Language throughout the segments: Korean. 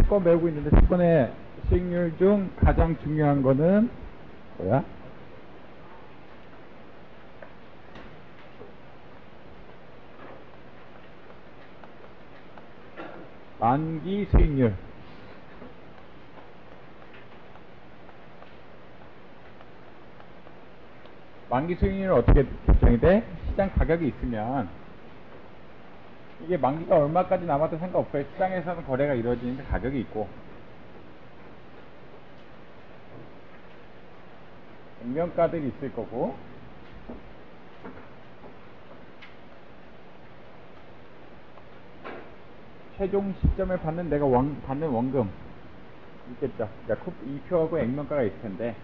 채권 배우고 있는데 채권의 수익률 중 가장 중요한 거는 뭐야? 만기 수익률. 만기 수익률은 어떻게 결정이 돼? 시장 가격이 있으면 이게 만기가 얼마까지 남아도 상관없어요. 시장에서는 거래가 이루어지는데 가격이 있고 액면가들이 있을 거고 최종 시점에 받는 내가 받는 원금 있겠죠. 그러니까 EQ하고 액면가가 있을 텐데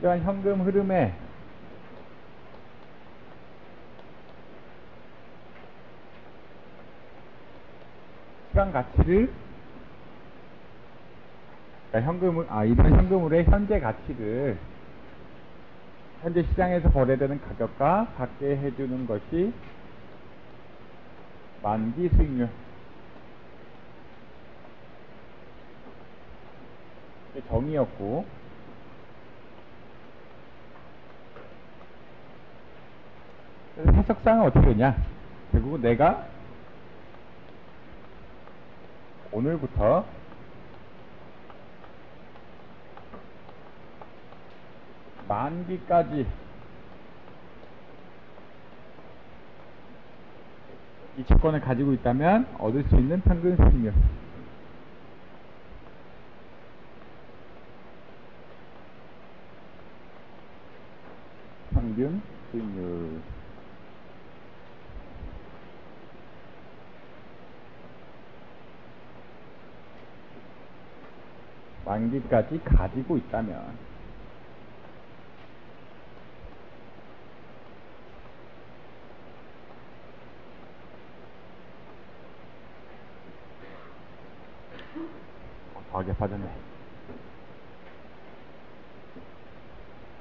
이러한 현금 흐름에 시간 가치를 그러니까 이런 현금으로의 현재 가치를 현재 시장에서 거래되는 가격과 같게 해주는 것이 만기 수익률. 이게 정의였고 그래서 해석상은 어떻게 되냐? 결국 내가 오늘부터 만기까지 이 채권을 가지고 있다면 얻을 수 있는 평균 수익률. 평균 수익률. 만기까지 가지고 있다면 과하게 빠졌네.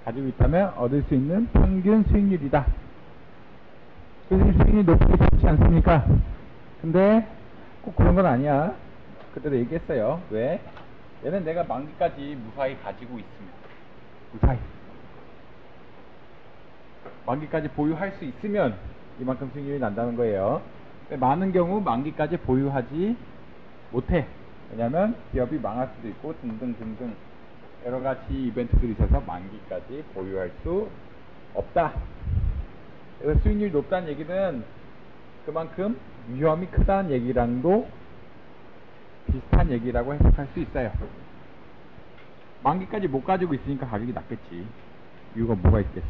가지고 있다면 얻을 수 있는 평균 수익률이다. 평균 수익률이 높고 좋지 않습니까? 근데 꼭 그런 건 아니야. 그때도 얘기했어요. 왜? 얘는 내가 만기까지 무사히 가지고 있으면 무사히 만기까지 보유할 수 있으면 이만큼 수익률이 난다는 거예요. 많은 경우 만기까지 보유하지 못해. 왜냐면 기업이 망할 수도 있고 등등등등 여러가지 이벤트들이 있어서 만기까지 보유할 수 없다. 그래서 수익률이 높다는 얘기는 그만큼 위험이 크다는 얘기랑도 비슷한 얘기라고 해석할 수 있어요. 만기까지 못 가지고 있으니까 가격이 낮겠지. 이유가 뭐가 있겠어.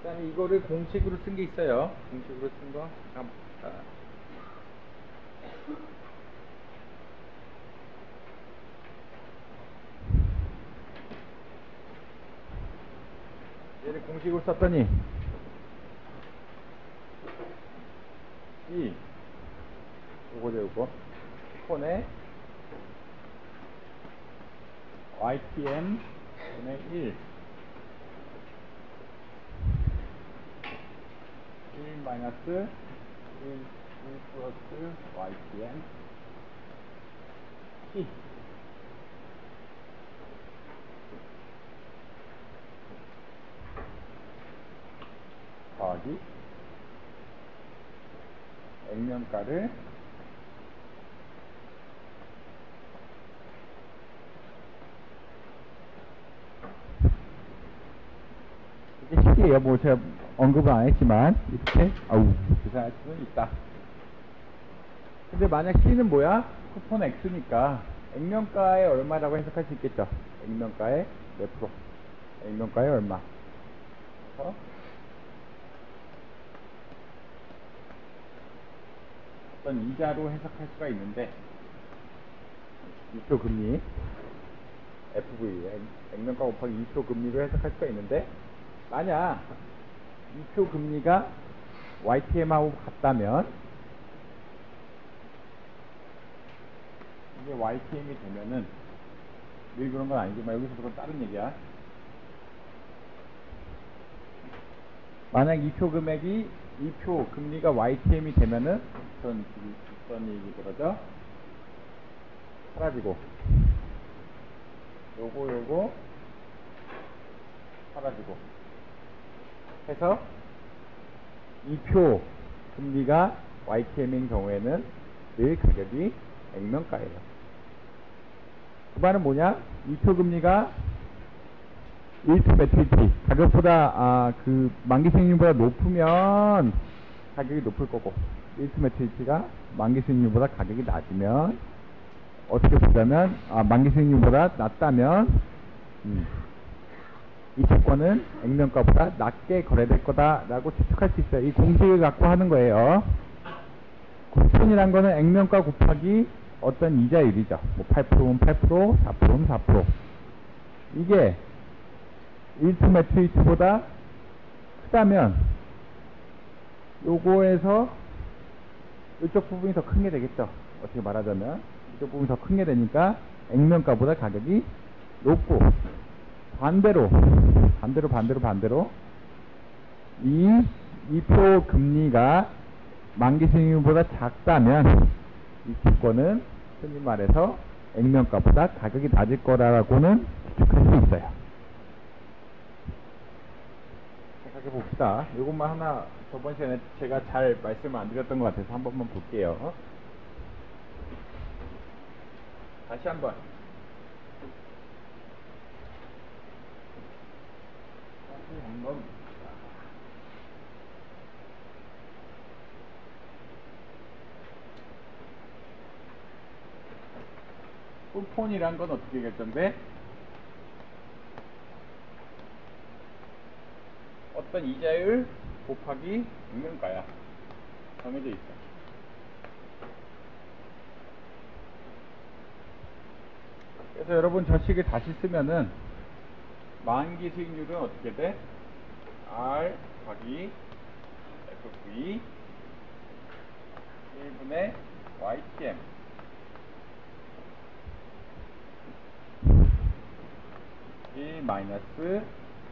그 다음에 이거를 공식으로 쓴 게 있어요. 공식으로 쓴 거 잠깐 볼까. 얘를 공식으로 썼더니 요거 폰에 YTM 분의 1 마이너스 1 플러스 YTM T 더하기 액면가를 이게 식이에요. 뭐 제가 언급은 안 했지만 이렇게 계산할 수는 있다. 근데 만약 C는 뭐야? 쿠폰 X니까 액면가에 얼마라고 해석할 수 있겠죠. 액면가에 몇 프로? 액면가에 얼마? 그래서 어떤 이자로 해석할 수가 있는데 이표 금리 FV 액면가 곱하기 이표 금리로 해석할 수가 있는데 만약 이표 금리가 YTM하고 같다면 이게 YTM이 되면은 늘 그런 건 아니지만 여기서 그건 다른 얘기야. 만약 이표 금액이 이표 금리가 YTM이 되면은 어떤 일이 벌어져? 사라지고 요거 사라지고 해서 이표 금리가 YTM인 경우에는 늘 가격이 액면가예요. 그 말은 뭐냐? 이표 금리가 1투 매트리티 가격보다 그 만기 수익률보다 높으면 가격이 높을 거고 1투 매트리티가 만기 수익률보다 가격이 낮으면 어떻게 보자면 만기 수익률보다 낮다면 이 채권은 액면가보다 낮게 거래될 거다라고 추측할 수 있어요. 이 공식을 갖고 하는 거예요. 쿠폰이란 거는 액면가 곱하기 어떤 이자율이죠. 뭐 8%면 8%, 4%면 4%. 이게 1투 매트리트보다 크다면 요거에서 이쪽 부분이 더 큰 게 되겠죠. 어떻게 말하자면 이쪽 부분이 더 큰 게 되니까 액면가보다 가격이 높고 반대로 이표 금리가 만기 수익률보다 작다면 이 채권은 흔히 말해서 액면가보다 가격이 낮을 거라고는 추측할 수 있어요. 생각해 봅시다. 이것만 하나 저번 시간에 제가 잘 말씀을 안 드렸던 것 같아서 한 번만 볼게요. 다시 한번. 쿠폰이란 건 어떻게 결정돼? 어떤 이자율 곱하기 액면가야. 정해져 있어. 그래서 여러분 저 식을 다시 쓰면은 만기 수익률은 어떻게 돼? R 곱하기 FV 1분의 YTM 1 마이너스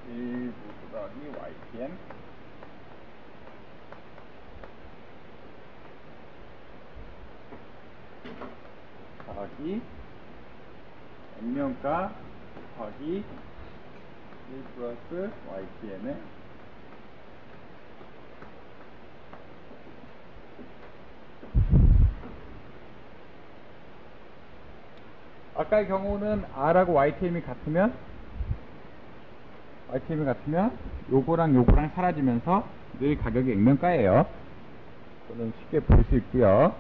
1 더하기 YTM 더하기 액면가 더하기 1 플러스 YTM의 아까의 경우는 R하고 YTM이 같으면 요거랑 사라지면서 늘 가격이 액면가예요. 이거는 쉽게 볼 수 있고요.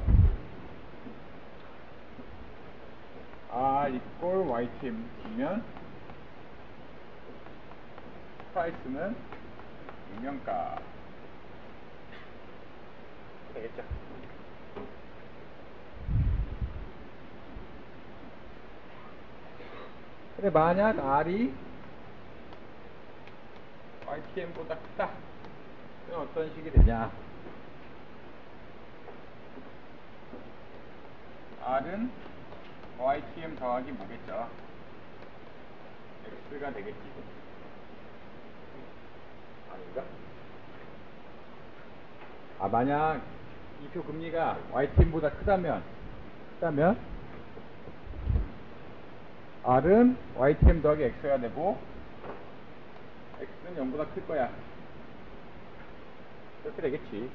R equal YTM이면 프라이스는 액면가 되겠죠. 근데 만약 R이 YTM보다 크다. 그럼 어떤 식이 되냐? R은 YTM 더하기 뭐겠죠? X가 되겠지. 아닌가? 만약 이표 금리가 YTM보다 크다면 R은 YTM 더하기 X가 되고 X는 0보다 클 거야. 이렇게 되겠지.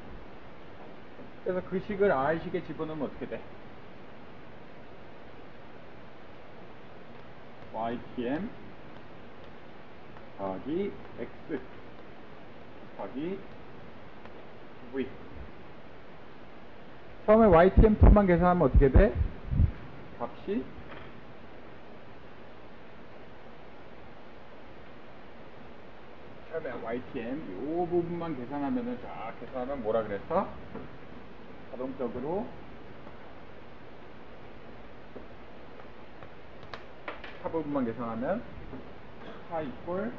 그래서 그 식을 R식에 집어넣으면 어떻게 돼? YTM 더하기 X 더하기 V. 처음에 YTM2만 계산하면 어떻게 돼? 값이 처음에 YTM 이 부분만 계산하면은 쫙 계산하면 뭐라 그랬어? 자동적으로 차 부분만 계산하면 차 이꼴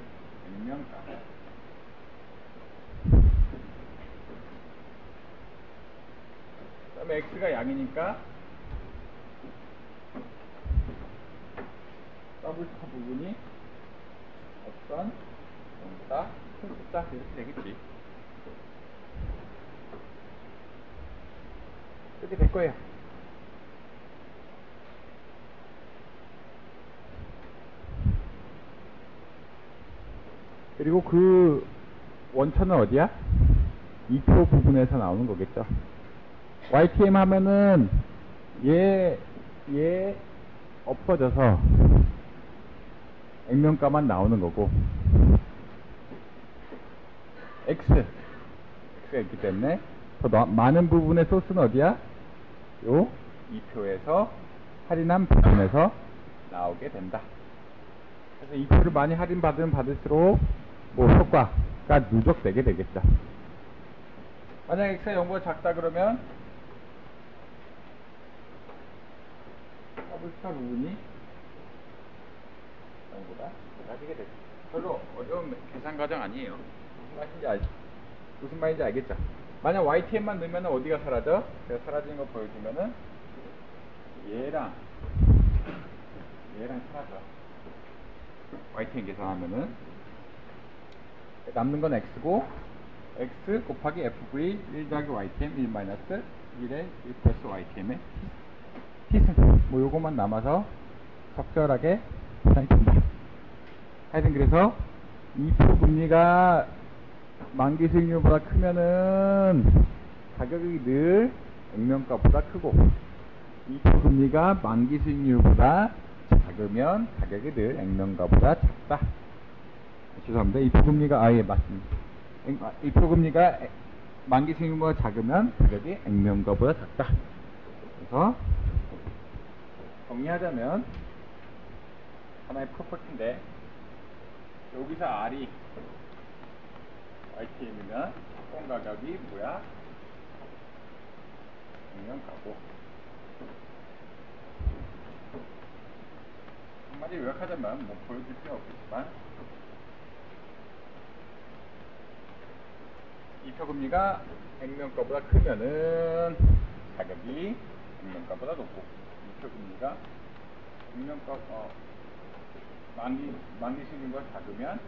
액면가. 그 다음에 X가 양이니까 더블차 부분이 어떤 0보다 큰 숫자 이렇게 되겠지. 그렇게 될 거예요. 그리고 그 원천은 어디야? 2표 부분에서 나오는 거겠죠. YTM 하면은 얘 없어져서 액면가만 나오는 거고, X가 있기 때문에 더 많은 부분의 소스는 어디야? 요 2표에서 할인한 부분에서 나오게 된다. 그래서 2표를 많이 할인받으면 받을수록 뭐 효과가 누적되게 되겠죠. 만약 X가 0보다 작다 그러면 더블스타 부분이 0보다 낮아지게 되죠. 별로 어려운 계산 과정 아니에요. 무슨 말인지 알겠죠? 만약 YTM만 넣으면 어디가 사라져? 제가 사라지는 거 보여주면은 얘랑 사라져. YTM 계산하면은 남는 건 X고, X 곱하기 FV 1 더하기 YTM 1 마이너스 1에 1 플러스 YTM의 T승, 뭐 요것만 남아서 적절하게 계산이 된다. 하여튼 그래서 2표 금리가 만기 수익률보다 크면은 가격이 늘 액면가보다 크고, 2표 금리가 만기 수익률보다 작으면 가격이 늘 액면가보다 작다. 죄송합니다. 2표 금리가 아예 맞습니다. 2표 금리가 만기 수익률보다 작으면 가격이 액면가보다 작다. 그래서 정리하자면 하나의 프로퍼티인데, 여기서 R이 YTM이면 채권 가격이 뭐야? 액면가고, 한마디 요약하자면 뭐 보여줄 필요 없겠지만, 2표 금리가 액면가보다 크면은 가격이 액면가보다 높고, 2표 금리가 액면가 만기 수익률보다 작으면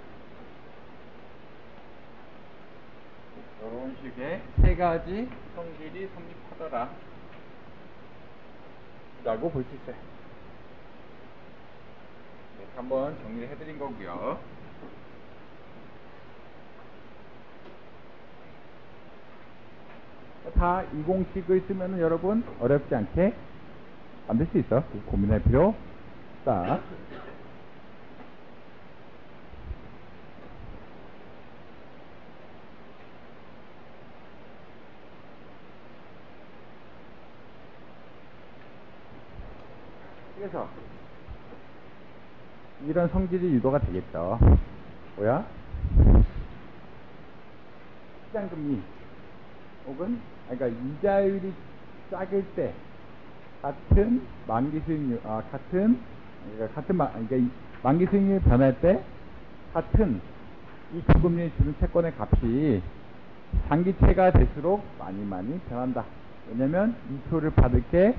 이런 식의 세 가지 성질이 성립하더라 라고 볼 수 있어요. 네, 한번 정리를 해드린 거고요. 다 이 공식을 쓰면은 여러분 어렵지 않게 만들 수 있어. 고민할 필요 없다. 그래서 이런 성질이 유도가 되겠죠. 뭐야? 시장금리 혹은 그러니까 이자율이 작을 때 같은 만기 수익률 만기 수익률이 변할 때 같은 이 기금리에 주는 채권의 값이 장기채가 될수록 많이 변한다. 왜냐면 이 표를 받을 게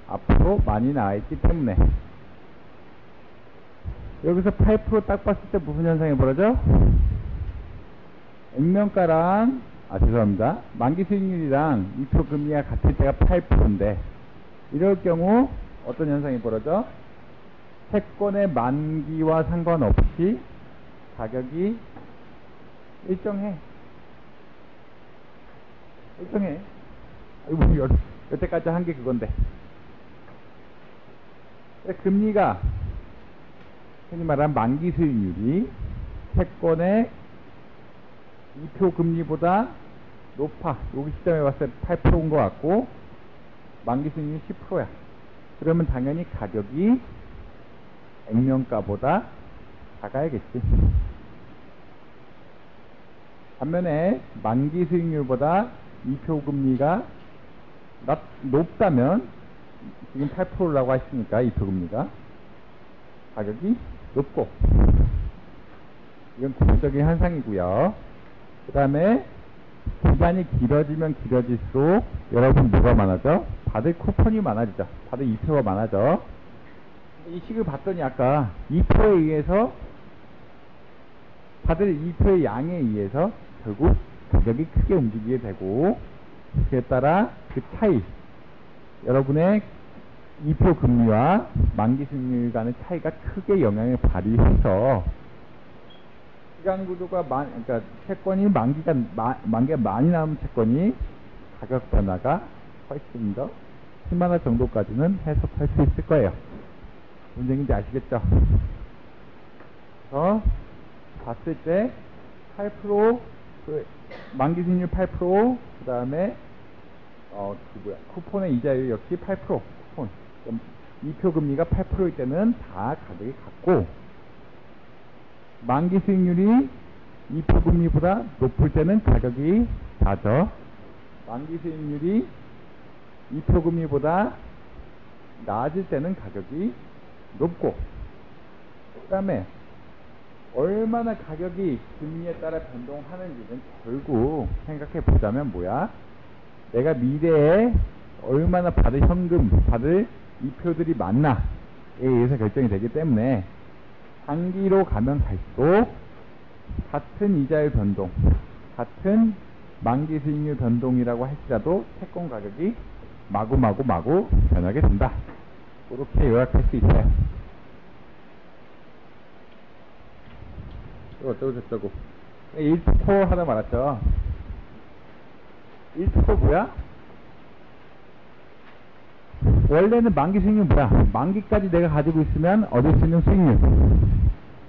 앞으로 많이 나와있기 때문에. 여기서 8% 딱 봤을 때 무슨 현상이 벌어져? 액면가랑 죄송합니다. 만기 수익률이랑 이 표 금리가 같을 때가 8%인데 이럴 경우 어떤 현상이 벌어져? 채권의 만기와 상관없이 가격이 일정해. 여태까지 한 게 그건데. 금리가 흔히 말하는 만기 수익률이 채권의 2표 금리보다 높아. 여기 시점에 봤을 때 8%인 것 같고 만기 수익률이 10%야. 그러면 당연히 가격이 액면가보다 작아야겠지. 반면에 만기 수익률보다 2표 금리가 높다면 지금 8%라고 했으니까 2표 금리가 가격이 높고, 이건 구조적인 현상이고요. 그 다음에 기간이 길어지면 길어질수록 여러분 뭐가 많아져? 받을 쿠폰이 많아지죠. 받을 2표가 많아져. 이 식을 봤더니 아까 2표에 의해서 받을 2표의 양에 의해서 결국 가격이 크게 움직이게 되고, 그에 따라 그 차이, 여러분의 이표 금리와 만기 수익률 간의 차이가 크게 영향을 발휘해서 시간 구조가 그러니까 채권이 만기가 많이 남은 채권이 가격 변화가 훨씬 더 심한 정도까지는 해석할 수 있을 거예요. 무슨 얘기인지 아시겠죠? 그래서 봤을 때 8% 만기 수익률 8%, 그 다음에 쿠폰의 이자율 역시 8%, 쿠폰 이표 금리가 8%일 때는 다 가격이 같고, 만기 수익률이 이표 금리보다 높을 때는 가격이 낮아. 만기 수익률이 이표 금리보다 낮을 때는 가격이 높고, 그 다음에 얼마나 가격이 금리에 따라 변동하는지는 결국 생각해 보자면 뭐야? 내가 미래에 얼마나 현금 받을 이표들이 많나에 의해서 결정이 되기 때문에 장기로 가면 갈수록 같은 이자율 변동, 같은 만기 수익률 변동이라고 할지라도 채권 가격이 마구 변하게 된다. 그렇게 요약할 수 있어요. 어쩌고 1투코 하다 말았죠. 1투코 뭐야? 원래는 만기 수익률 뭐야? 만기까지 내가 가지고 있으면 얻을 수 있는 수익률.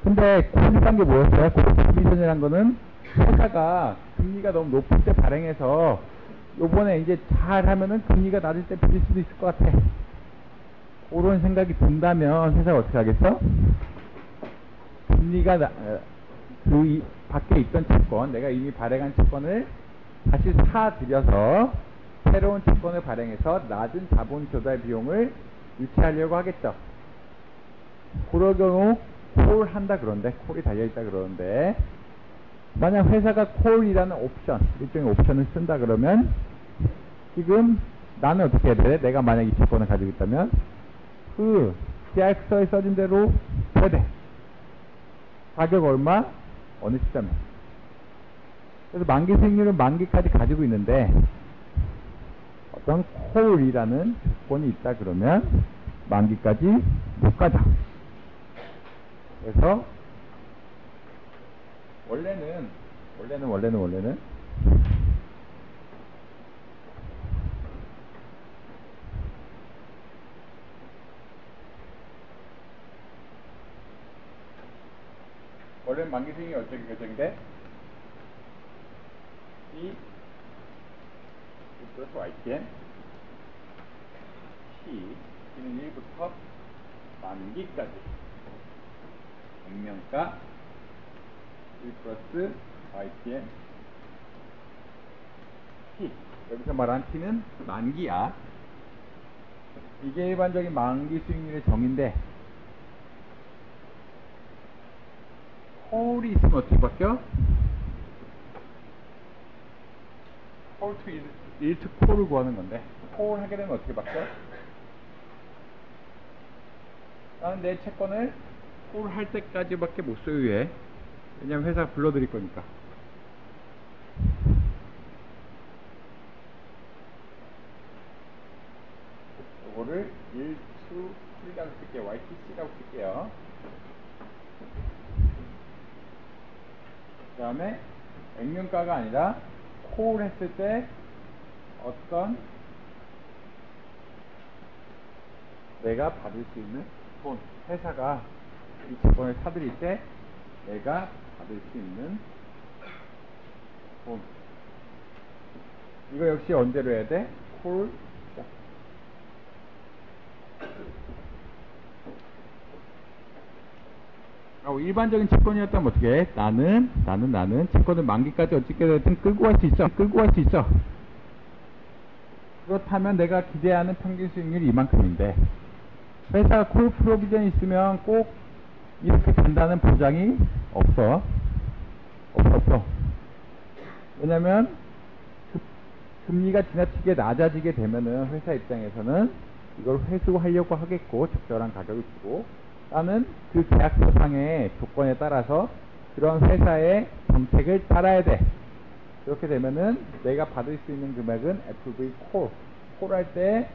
근데 콜이란 게 뭐였어요? 콜리전이란 거는 회사가 금리가 너무 높을 때 발행해서 요번에 이제 잘 하면은 금리가 낮을 때 빌릴 수도 있을 것 같아. 그런 생각이 든다면 회사가 어떻게 하겠어? 금리가 그 밖에 있던 채권, 내가 이미 발행한 채권을 다시 사들여서 새로운 채권을 발행해서 낮은 자본 조달 비용을 유치하려고 하겠죠. 그럴 경우 콜 한다 그러는데, 콜이 달려있다 그러는데, 만약 회사가 콜이라는 옵션, 일종의 옵션을 쓴다 그러면 지금 나는 어떻게 해야 돼? 내가 만약 이 채권을 가지고 있다면 그 계약서에 써진 대로 해야 돼. 가격 얼마? 어느 시점에. 그래서 만기 수익률은 만기까지 가지고 있는데 어떤 콜이라는 조건이 있다 그러면 만기까지 못 가자. 그래서 원래는 만기 수익률이 어떻게 결정돼? T 플러스 YTN T는 1부터 만기까지 액면가 1 플러스 YTN T. 여기서 말한 T는 만기야. 이게 일반적인 만기 수익률의 정의인데, 콜이 있으면 어떻게 바뀌어? 콜 투 1투 콜을 구하는 건데, 콜 하게 되면 어떻게 바뀌어? 나는 내 채권을 콜 할 때까지밖에 못 소유해. 왜냐면 회사가 불러드릴 거니까. 이거를 1투 C라고 쓸게요. YTC라고 쓸게요. 그 다음에 액면가가 아니라 콜 했을 때 어떤 내가 받을 수 있는 돈, 회사가 이 채권을 사들일 때 내가 받을 수 있는 돈, 이거 역시 언제로 해야 돼? 콜. 일반적인 채권이었다면 어떻게 해? 나는 채권을 만기까지 어떻게든 끌고 갈 수 있어. 그렇다면 내가 기대하는 평균 수익률이 이만큼인데, 회사가 콜 프로비전이 있으면 꼭 이렇게 된다는 보장이 없어. 왜냐면 금리가 지나치게 낮아지게 되면은 회사 입장에서는 이걸 회수하려고 하겠고, 적절한 가격을 주고, 나는 그 계약서상의 조건에 따라서 그런 회사의 정책을 따라야 돼. 그렇게 되면은 내가 받을 수 있는 금액은 FV 콜 할 때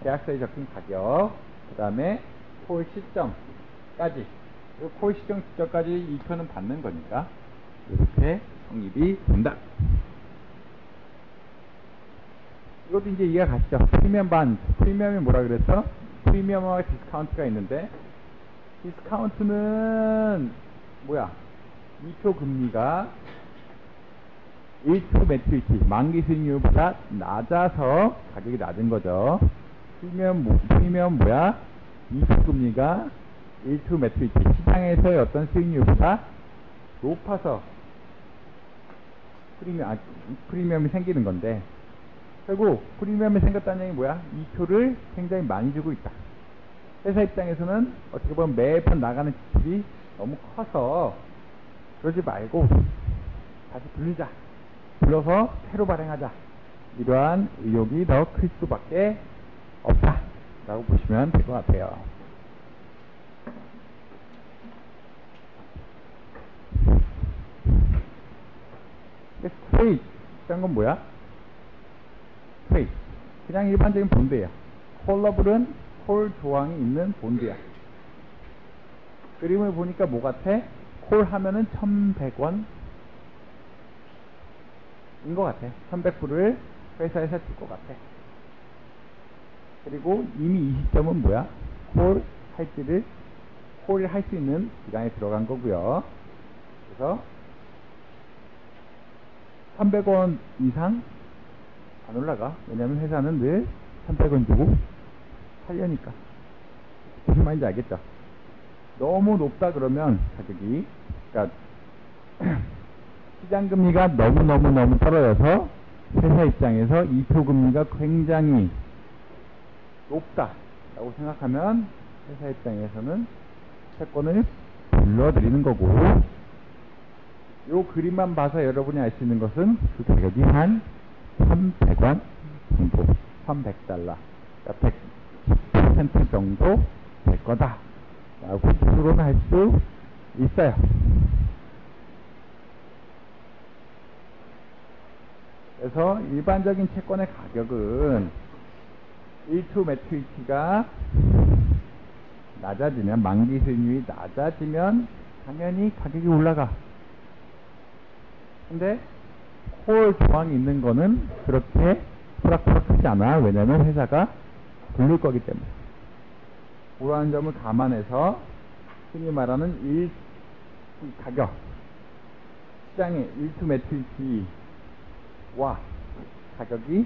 계약서에 적힌 가격, 그 다음에 콜 시점까지, 콜 시점까지 2표는 받는 거니까 이렇게 성립이 된다. 이것도 이제 이해가 가시죠? 프리미엄 반, 프리미엄이 뭐라 그랬어? 프리미엄과 디스카운트가 있는데, 디스카운트는 뭐야? 2표 금리가 1초 매출치, 만기 수익률보다 낮아서 가격이 낮은 거죠. 프리미엄 뭐야? 2표 금리가 1초 매출치, 시장에서의 어떤 수익률보다 높아서 프리미엄이 생기는 건데, 결국 프리미엄이 생겼다는 얘기 뭐야? 2표를 굉장히 많이 주고 있다. 회사 입장에서는 어떻게 보면 매번 나가는 지출이 너무 커서 그러지 말고 다시 불러서 새로 발행하자, 이러한 의욕이 더 클 수밖에 없다 라고 보시면 될 것 같아요. 트레이드 이런 건 뭐야? 트레이드 그냥 일반적인 본드예요. 콜러블은 콜 조항이 있는 본드야. 그림을 보니까 뭐 같아? 콜 하면은 1100원 인 것 같아. 1100불을 회사에서 줄 것 같아. 그리고 이미 이 시점은 뭐야? 콜을 할 수 있는 기간에 들어간 거고요. 그래서 300원 이상 안 올라가. 왜냐면 회사는 늘 300원 주고 살려니까. 무슨 말인지 알겠죠? 너무 높다 그러면 가격이, 그러니까 시장금리가 너무 떨어져서 회사 입장에서 2표 금리가 굉장히 높다라고 생각하면 회사 입장에서는 채권을 불러드리는 거고, 요 그림만 봐서 여러분이 알 수 있는 것은 그 가격이 한 1100원 정도, 1100달러, 그러니까 110% 정도 될 거다 라고 추론을 할 수 있어요. 그래서 일반적인 채권의 가격은 1초 매출치가 낮아지면, 만기 수익률이 낮아지면 당연히 가격이 올라가. 근데 콜 조항이 있는 거는 그렇게 호락호락하지 않아. 왜냐면 회사가 부를 거기 때문에. 그러한 점을 감안해서 흔히 말하는 가격, 시장의 1초 매출치와 가격이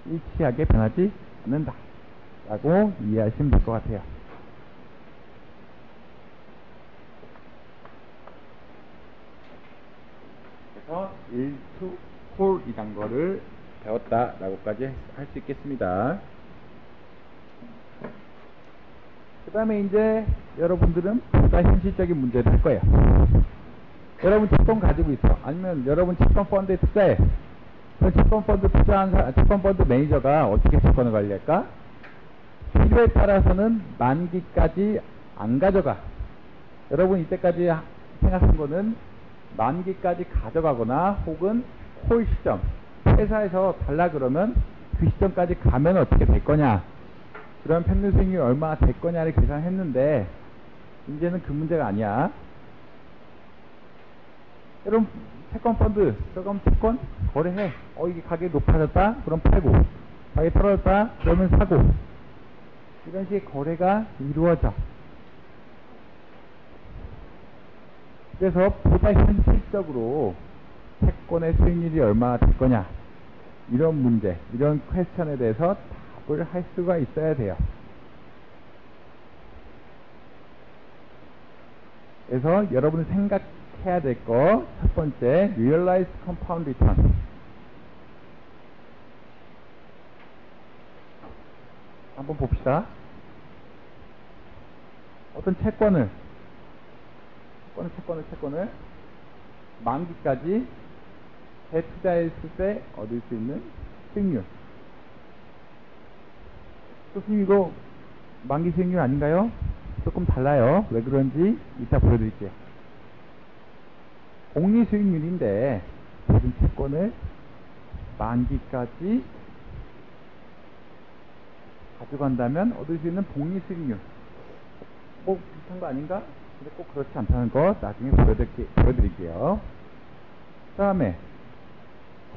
일치하게 변하지 않는다 라고 이해하시면 될 것 같아요. 그래서 1to 콜이란 거를 배웠다 라고까지 할 수 있겠습니다. 그 다음에 이제 여러분들은 보다 현실적인 문제를 할 거예요. 여러분 채권 가지고 있어. 아니면 여러분 채권 펀드에 투자해. 그럼 채권 펀드 매니저가 어떻게 채권을 관리할까? 필요에 따라서는 만기까지 안 가져가. 여러분 이때까지 생각한 거는 만기까지 가져가거나 혹은 콜 시점, 회사에서 달라 그러면 그 시점까지 가면 어떻게 될 거냐, 그런 평균 수익률이 얼마나 될 거냐를 계산했는데, 이제는 그 문제가 아니야. 여러분 채권 펀드, 그럼 채권 거래해. 이게 가격이 높아졌다? 그럼 팔고, 가격이 떨어졌다? 그러면 사고, 이런 식의 거래가 이루어져. 그래서 보다 현실적으로 채권의 수익률이 얼마나 될 거냐, 이런 문제, 이런 퀘스천에 대해서 답을 할 수가 있어야 돼요. 그래서 여러분이 생각해야 될 거, 첫 번째, Realized Compound Return. 한번 봅시다. 어떤 채권을 만기까지 재투자했을 때 얻을 수 있는 수익률. 교수님 이거 만기 수익률 아닌가요? 조금 달라요. 왜 그런지 이따 보여드릴게요. 공리 수익률인데 모든 채권을 만기까지 가져간다면 얻을 수 있는 복리 수익률. 뭐 비슷한 거 아닌가? 근데 꼭 그렇지 않다는 거 나중에 보여드릴게요. 그 다음에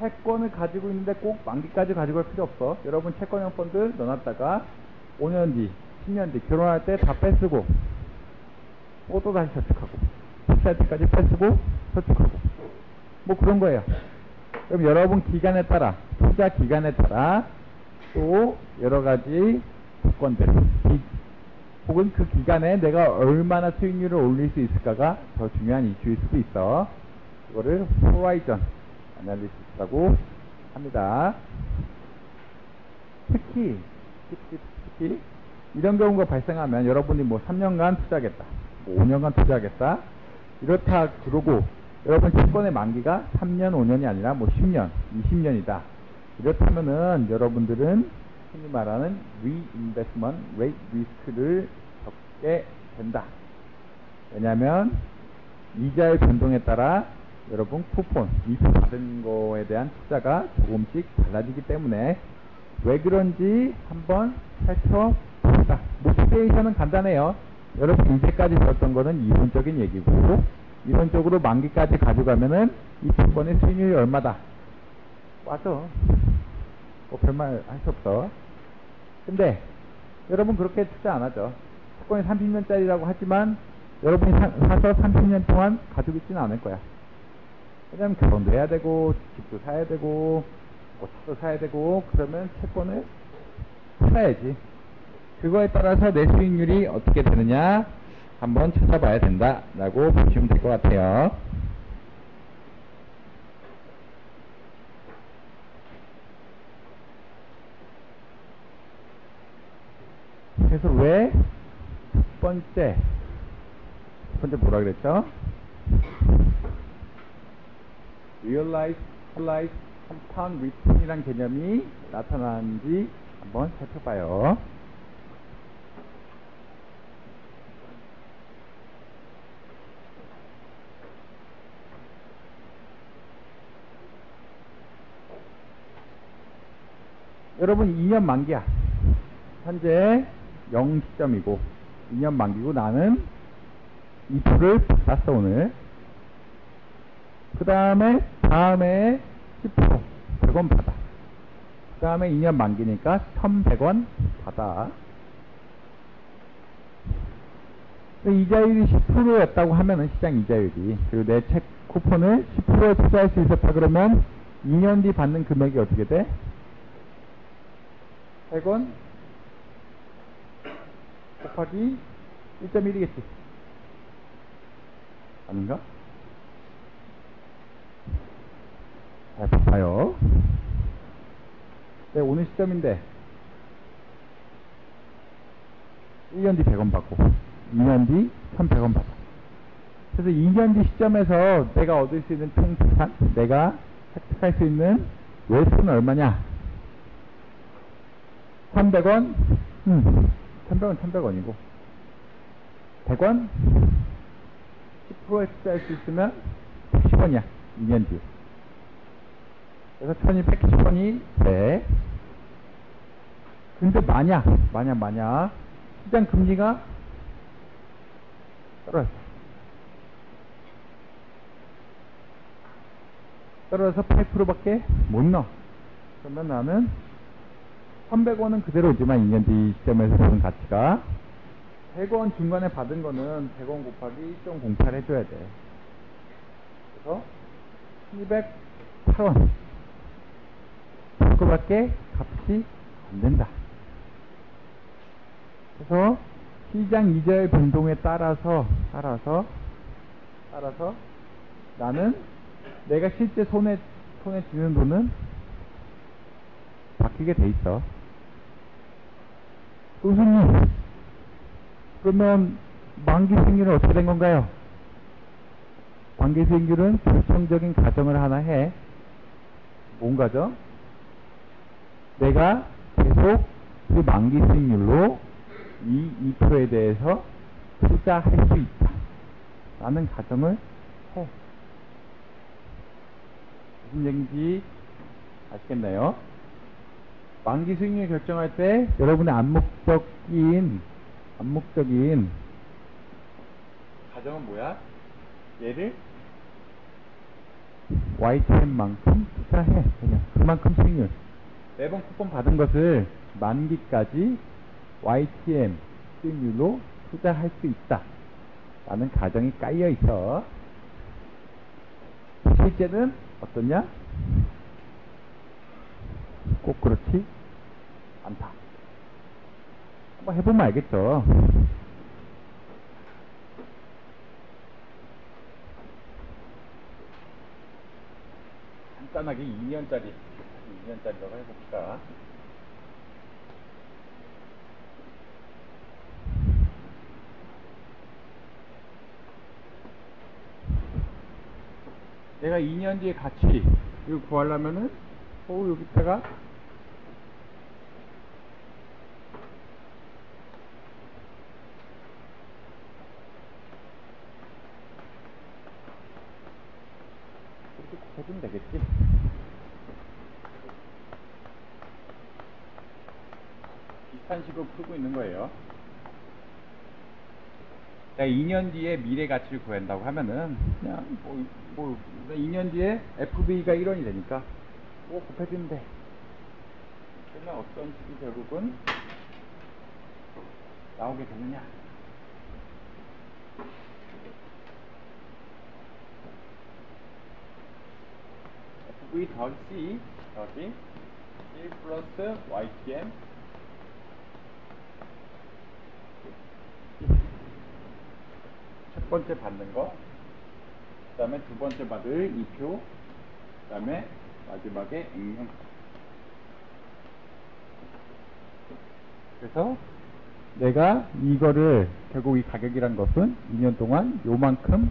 채권을 가지고 있는데 꼭 만기까지 가지고 갈 필요 없어. 여러분 채권형 펀드 넣어놨다가 5년 뒤, 10년 뒤 결혼할 때 다 빼쓰고 또 다시 저축하고 출산할 때까지 빼쓰고 저축하고 뭐 그런 거예요. 그럼 여러분 기간에 따라, 투자 기간에 따라 또 여러가지 조건들 혹은 그 기간에 내가 얼마나 수익률을 올릴 수 있을까가 더 중요한 이슈일 수도 있어. 이거를 호라이전 애널리시스라고 합니다. 특히 이런 경우가 발생하면 여러분이 뭐 3년간 투자하겠다, 뭐 5년간 투자하겠다 이렇다 그러고 여러분 채권의 만기가 3년, 5년이 아니라 뭐 10년, 20년이다. 이렇다면은 여러분들은 흔히 말하는 reinvestment rate risk를 적게 된다. 왜냐하면 이자의 변동에 따라 여러분 쿠폰, 이자 받은 거에 대한 투자가 조금씩 달라지기 때문에 왜 그런지 한번 살펴봅시다. 모티베이션은 간단해요. 여러분 이제까지 들었던 거는 이론적인 얘기고 이론적으로 만기까지 가져가면은 이 채권의 수익률이 얼마다. 맞아. 뭐 별말 할 수 없어. 근데 여러분 그렇게 투자 안 하죠. 채권이 30년짜리라고 하지만 여러분이 사서 30년 동안 가지고 있지는 않을 거야. 왜냐면 결혼도 해야 되고 집도 사야 되고 뭐 차도 사야 되고 그러면 채권을 사야지. 그거에 따라서 내 수익률이 어떻게 되느냐 한번 찾아봐야 된다라고 보시면 될 것 같아요. 그래서 왜 첫 번째 뭐라 그랬죠? Realize, Compound Return이란 개념이 나타나는지 한번 살펴봐요. 여러분 2년 만기야. 현재 0 시점이고 2년 만기고 나는 2%를 받았어 오늘. 그 다음에 다음에 10% 100원 받아. 그 다음에 2년 만기니까 1100원 받아. 이자율이 10%였다고 하면은 시장 이자율이 그리고 내 책 쿠폰을 10%에 투자할 수 있었다 그러면 2년 뒤 받는 금액이 어떻게 돼? 100원 곱하기 1.1이겠지. 아닌가? 잘 봐요. 네, 오늘 시점인데 1년 뒤 100원 받고 2년 뒤 1100원 받아. 그래서 2년 뒤 시점에서 내가 얻을 수 있는 총 자산, 내가 획득할 수 있는 웨스트는 얼마냐? 1100원? 1100원 1100원이고 100원? 10%에 투자할 수 있으면 110원이야 2년 뒤. 그래서 1210원이 돼. 근데 만약 시장 금리가 떨어져서 8%밖에 못 넣어. 그러면 나는 1100원은 그대로지만 2년 뒤 시점에서 보는 가치가 100원 중간에 받은 거는 100원 곱하기 1.08 해줘야 돼. 그래서 1208원 그거밖에 값이 안 된다. 그래서 시장 이자의 변동에 따라서 나는 내가 실제 손에 쥐는 돈은 바뀌게 돼 있어. 교수님, 그러면 만기 수익률은 어떻게 된 건가요? 만기 수익률은 결정적인 가정을 하나 해. 뭔가죠? 내가 계속 그 만기 수익률로 이 2%에 대해서 투자할 수 있다 라는 가정을 해. 무슨 얘기인지 아시겠나요? 만기 수익률 결정할 때 여러분의 암묵적인 가정은 뭐야? 얘를 YTM만큼 투자해. 그냥 그만큼 수익률. 매번 쿠폰 받은 것을 만기까지 YTM 수익률로 투자할 수 있다 라는 가정이 깔려 있어. 실제는 어떠냐? 꼭 그렇지 않다. 한번 해보면 알겠죠. 간단하게 2년짜리라고 해봅시다. 내가 2년 뒤에 가치 이거 구하려면은 여기다가 이렇게 곱해주면 되겠지. 비슷한 식으로 풀고 있는 거예요. 내가 2년 뒤에 미래 가치를 구한다고 하면은 그냥 2년 뒤에 FB가 1원이 되니까 곱해주면 돼. 그러면 어떤 식이 결국은 나오게 되느냐? FB 더하기 C 더하기 1 플러스 YTM 첫 번째 받는 거, 그 다음에 두 번째 받을 2표, 그 다음에 마지막에 액면. 그래서 내가 이거를 결국 이 가격이란 것은 2년 동안 요만큼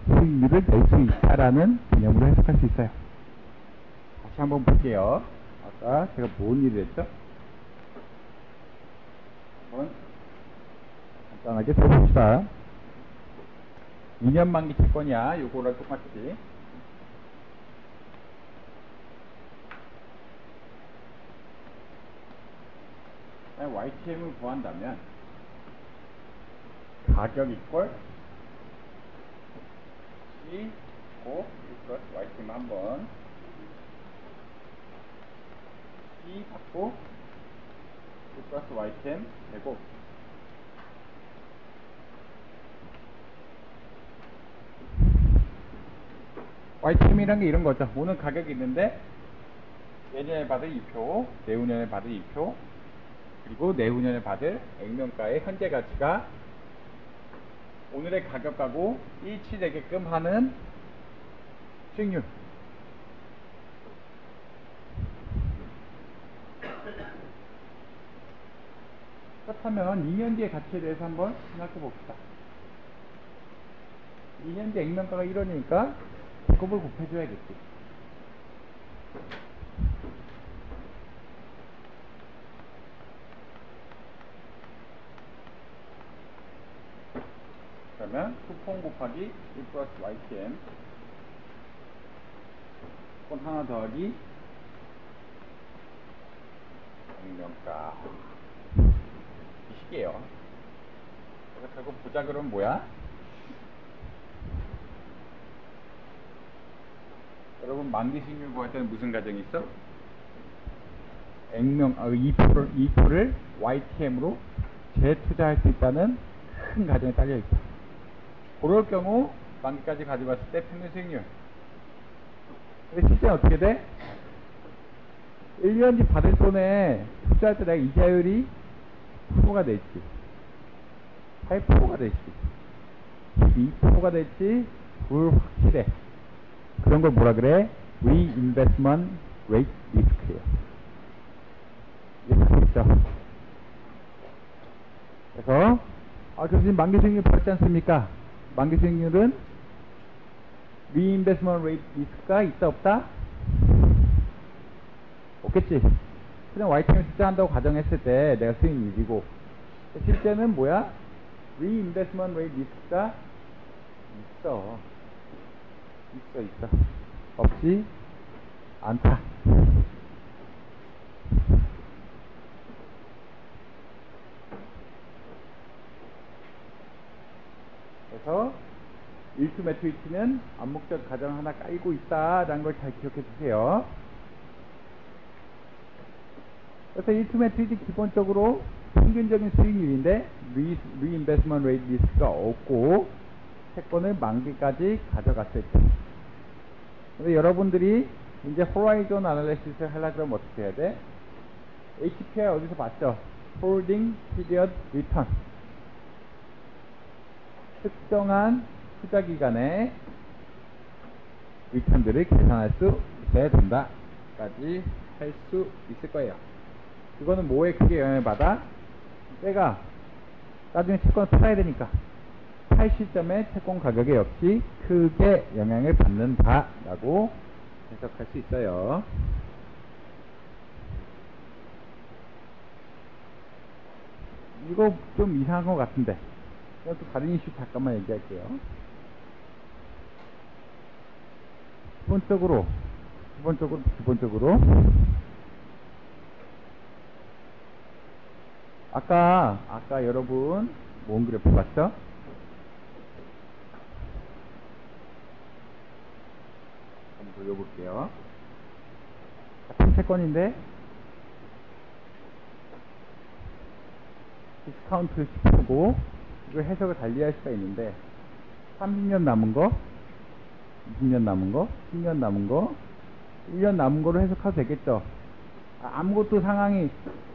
수익률을 낼 수 있다라는 개념으로 해석할 수 있어요. 다시 한번 볼게요. 아까 제가 뭔 일을 했죠? 한번 간단하게 써봅시다. 2년 만기 채권이야. 요거랑 똑같이. YTM을 구한다면 가격 이퀄 C 고 플러스 YTM 한번 C 받고 플러스 YTM 되고 YTM이란 게 이런 거죠. 오늘 가격이 있는데 내년에 받을 2표, 내후년에 받을 2표, 그리고 내후년에 받을 액면가의 현재 가치가 오늘의 가격하고 일치되게끔 하는 수익률. 그렇다면 2년 뒤의 가치에 대해서 한번 생각해 봅시다. 2년 뒤 액면가가 1원이니까 제곱을 곱해줘야겠지. 그러면 쿠폰 곱하기 1 플러스 YTM 쿠폰 하나 더하기 액면가 이 식이에요. 그래서 결국 보자 그러면 뭐야? 여러분 만기 수익률 구할 때는 무슨 가정이 있어? 2표를 YTM으로 재투자할 수 있다는 큰 가정이 딸려있다. 그럴 경우 만기까지 가져갔을 때 평균 수익률. 근데 실제는 어떻게 돼? 1년 뒤 받을 돈에 투자할 때 내가 이자율이 10%가 될지 8%가 될지 12%가 될지 불확실해. 그런 걸 뭐라 그래? Reinvestment Rate Risk예요. 이해하시겠죠? 그래서 교수님 만기 수익률 받지 않습니까? 만기 수익률은 Reinvestment Rate Risk가 있다 없다? 없겠지. 그냥 YTM 투자한다고 가정했을 때 내가 수익률이고 실제는 뭐야? Reinvestment Rate Risk가 있어. 없지 않다. A2 매트리스는 암묵적 가정 하나 깔고 있다라는 걸 잘 기억해 주세요. 그래서 A2 매트리스 기본적으로 평균적인 수익률인데 리인베스트먼트 레이트 리스크가 없고 채권을 만기까지 가져갔을 때. 근데 여러분들이 이제 호라이즌 아날리시스를 하려고 그러면 어떻게 해야 돼? HPI 어디서 봤죠? Holding Period Return. 특정한 투자 기간에 리턴들을 계산할 수 있어야 된다 까지 할 수 있을 거예요. 그거는 뭐에 크게 영향을 받아? 내가 나중에 채권을 팔아야 되니까 팔 시점에 채권 가격에 역시 크게 영향을 받는다 라고 해석할 수 있어요. 이거 좀 이상한 것 같은데 또 다른 이슈 잠깐만 얘기할게요. 기본적으로 아까 여러분 모은 그래프 봤죠? 한번 돌려볼게요. 같은 채권인데 디스카운트 10%고 이거 해석을 달리 할 수가 있는데 30년 남은 거, 20년 남은 거, 10년 남은 거, 1년 남은 거로 해석해도 되겠죠. 아무것도 상황이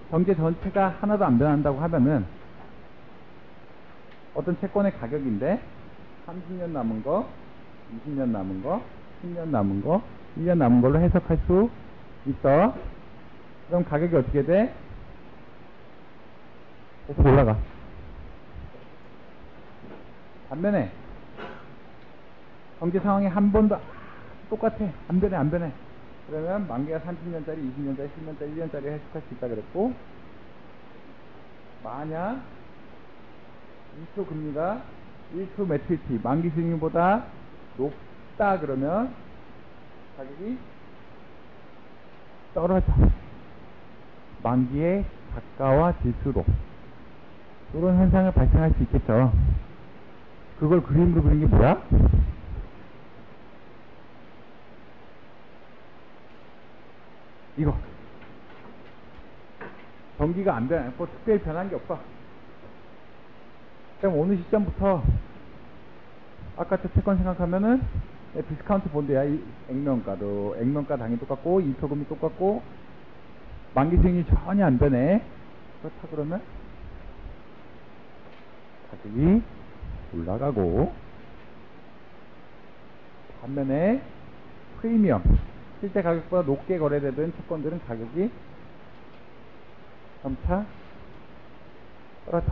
경제 전체가 하나도 안 변한다고 하면은 어떤 채권의 가격인데 30년 남은 거, 20년 남은 거, 10년 남은 거, 1년 남은 걸로 해석할 수 있어. 그럼 가격이 어떻게 돼? 계속 올라가. 반면에 경제 상황이 한 번도 똑같아. 안 변해. 그러면 만기가 30년짜리, 20년짜리, 10년짜리, 1년짜리 해석할 수 있다 그랬고, 만약 2초 금리가 1초 매트리티 만기 수익률보다 높다 그러면 가격이 떨어져. 만기에 가까워질수록 이런 현상을 발생할 수 있겠죠. 그걸 그림으로 그린 게 뭐야? 이거 경기가 안 변하고 특별히 변한 게 없어. 그럼 어느 시점부터 아까 저 채권 생각하면은 디스카운트 본드야. 액면가 당연히 똑같고 이표금이 똑같고 만기 수익률이 전혀 안 변해. 그렇다 그러면 가격이 올라가고, 반면에 프리미엄 실제 가격보다 높게 거래되던 채권들은 가격이 점차 떨어져.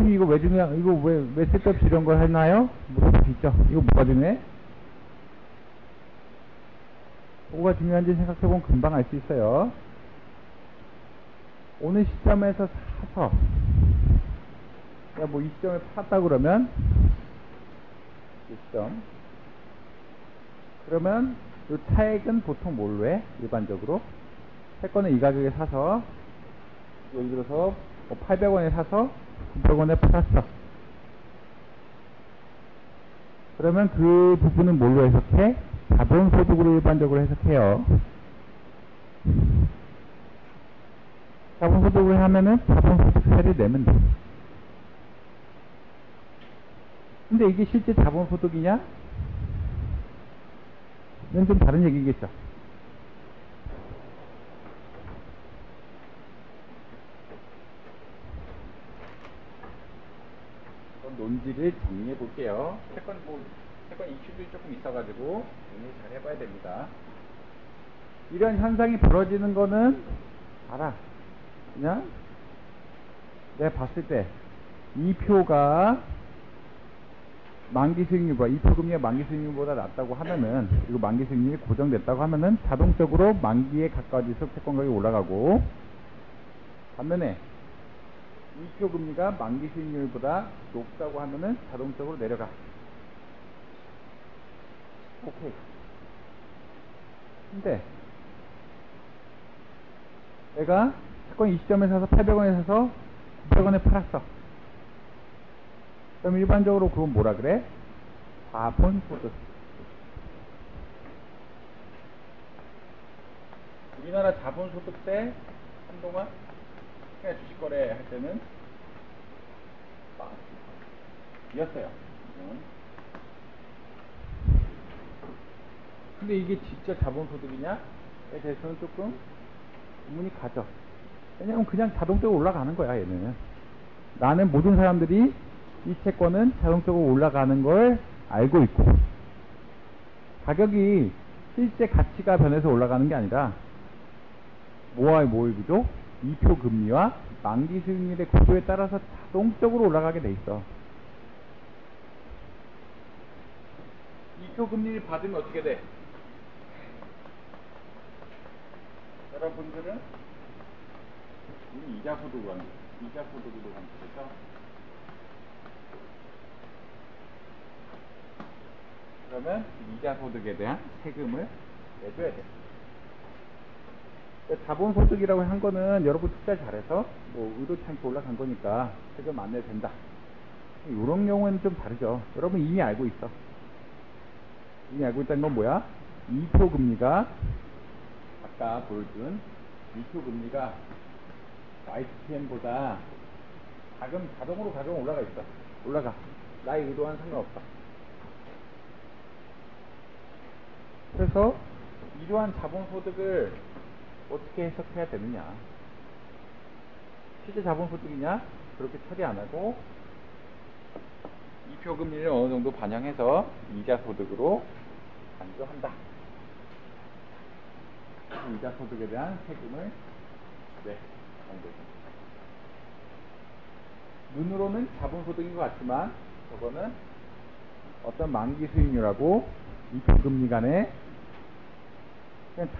이거 왜 중요해? 이거 왜 쓸데없이 이런 걸 했나요? 물어볼 수 있죠. 이거 뭐가 중요해? 뭐가 중요한지 생각해보면 금방 알 수 있어요. 어느 시점에서 사서, 이 시점에 팔았다 그러면, 이 시점. 그러면 이 차액은 보통 뭘로 해? 일반적으로. 채권을 이 가격에 사서, 예를 들어서 800원에 사서 900원에 팔았어. 그러면 그 부분은 뭘로 해석해? 자본소득으로 일반적으로 해석해요. 자본소득을 하면은 자본소득세를 내면 돼. 근데 이게 실제 자본소득이냐? 이건 좀 다른 얘기겠죠. 논지를 정리해 볼게요. 채권 이슈들이 조금 있어가지고 논의 잘 해봐야 됩니다. 이런 현상이 벌어지는 거는 알아. 그냥 내가 봤을 때 이 표가 만기 수익률보다, 이 표 금리가 만기 수익률보다 낮다고 하면은, 이거 만기 수익률이 고정됐다고 하면은 자동적으로 만기에 가까워질수록 채권 가격이 올라가고, 반면에 이 표 금리가 만기 수익률보다 높다고 하면은 자동적으로 내려가. 오케이. 근데 내가 채권 이 시점에 사서 800원에 사서 900원에 팔았어. 그럼 일반적으로 그건 뭐라 그래? 자본소득. 우리나라 자본소득세 한동안 그냥 주식거래 할 때는 이었어요. 근데 이게 진짜 자본소득이냐에 대해서는 조금 의문이 가죠. 왜냐면 그냥 자동적으로 올라가는 거야, 얘는. 나는 모든 사람들이 이 채권은 자동적으로 올라가는 걸 알고 있고, 가격이 실제 가치가 변해서 올라가는 게 아니라 뭐와의 뭐의 구조? 이표 금리와 만기 수익률의 구조에 따라서 자동적으로 올라가게 돼 있어. 이표 금리를 받으면 어떻게 돼? 여러분들은 우리 이자 소득으로 간 이자 소득으로 간 거죠. 그러면 이자 소득에 대한 세금을 내줘야 돼. 자본소득이라고 한 거는 여러분 투자 잘해서 뭐 의도치 않게 올라간 거니까 세금 안 내도 된다. 이런 경우에는 좀 다르죠. 여러분 이미 알고 있어. 이미 알고 있다는 건 뭐야? 이표 금리가 아까 보여준 이표 금리가 YTPM보다 자동으로 가격은 올라가 있어. 올라가. 나의 의도와는 상관없어. 그래서 이러한 자본소득을 어떻게 해석해야 되느냐? 실제 자본소득이냐? 그렇게 처리 안 하고 이표 금리를 어느 정도 반영해서 이자 소득으로 간주한다. 이자 소득에 대한 세금을 정도죠. 눈으로는 자본소득인 것 같지만 저거는 어떤 만기 수익률하고 이표 금리 간의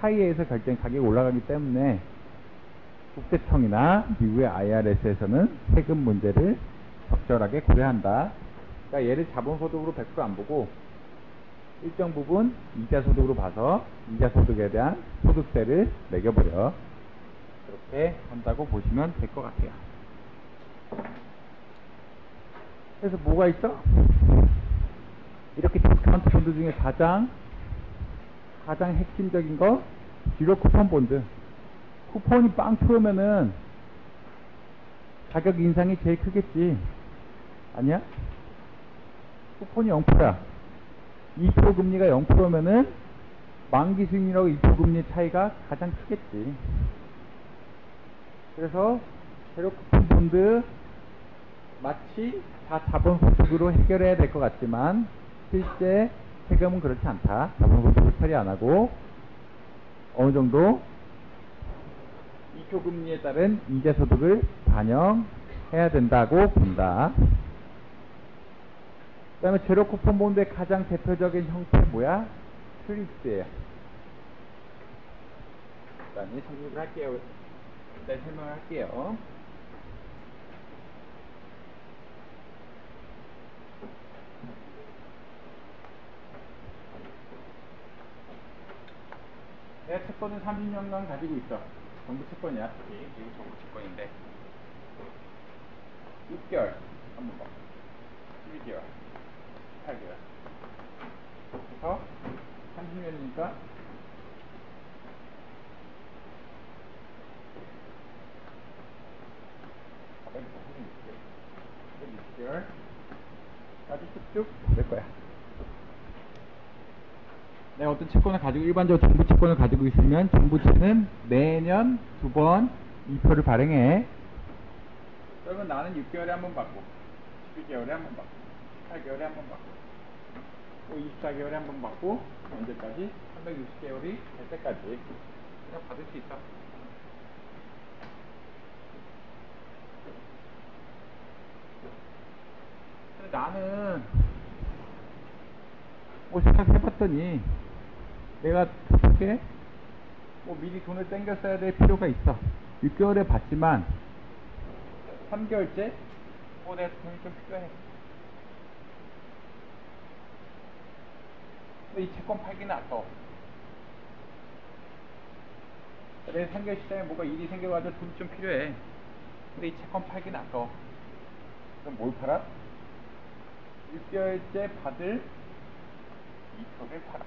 차이에 의해서 결정 가격이 올라가기 때문에 국세청이나 미국의 IRS에서는 세금 문제를 적절하게 고려한다. 그러니까 얘를 자본소득으로 100% 안 보고 일정 부분 이자소득으로 봐서 이자소득에 대한 소득세를 매겨버려. 그렇게 한다고 보시면 될 것 같아요. 그래서 뭐가 있어? 이렇게 디스카운트 본드 중에 가장 핵심적인 거 지로 쿠폰 본드. 쿠폰이 0%면은 가격 인상이 제일 크겠지. 아니야? 쿠폰이 0%야. 2% 금리가 0%면은 만기 수익률하고 2% 금리 차이가 가장 크겠지. 그래서 제로 쿠폰 본드 마치 다 자본소득으로 해결해야 될 것 같지만 실제 세금은 그렇지 않다. 자본소득을 처리 안 하고 어느 정도 이표 금리에 따른 이자소득을 반영해야 된다고 본다. 그 다음에 제로 쿠폰 본드의 가장 대표적인 형태 뭐야? 트립스예요. 일단 설명을 할게요. 일단 설명을 할게요. 내 채권은 30년간 가지고 있어. 정부 채권이야. 미국 정부 채권인데 6개월 한번 봐. 12개월 8개월 그래서 30년이니까 6개월까지 쭉쭉 될 거야. 내가 어떤 채권을 가지고 일반적으로 정부 채권을 가지고 있으면 정부채는 매년 2번 2표를 발행해. 그러면 나는 6개월에 한 번 받고 12개월에 한 번 받고 8개월에 한 번 받고 또 24개월에 한 번 받고 언제까지? 360개월이 될 때까지 그냥 받을 수 있어. 근데 나는 뭐 생각해봤더니 내가 어떻게 뭐 미리 돈을 땡겨 써야 될 필요가 있어. 6개월에 받지만 3개월째 뭐 내가 돈이 좀 필요해. 근데 이 채권 팔기는 아까워. 내 3개월 시장에 뭐가 일이 생겨가지고 돈이 좀 필요해. 근데 이 채권 팔기는 아까워. 그럼 뭘 팔아? 6개월째 받을 이표를 팔아.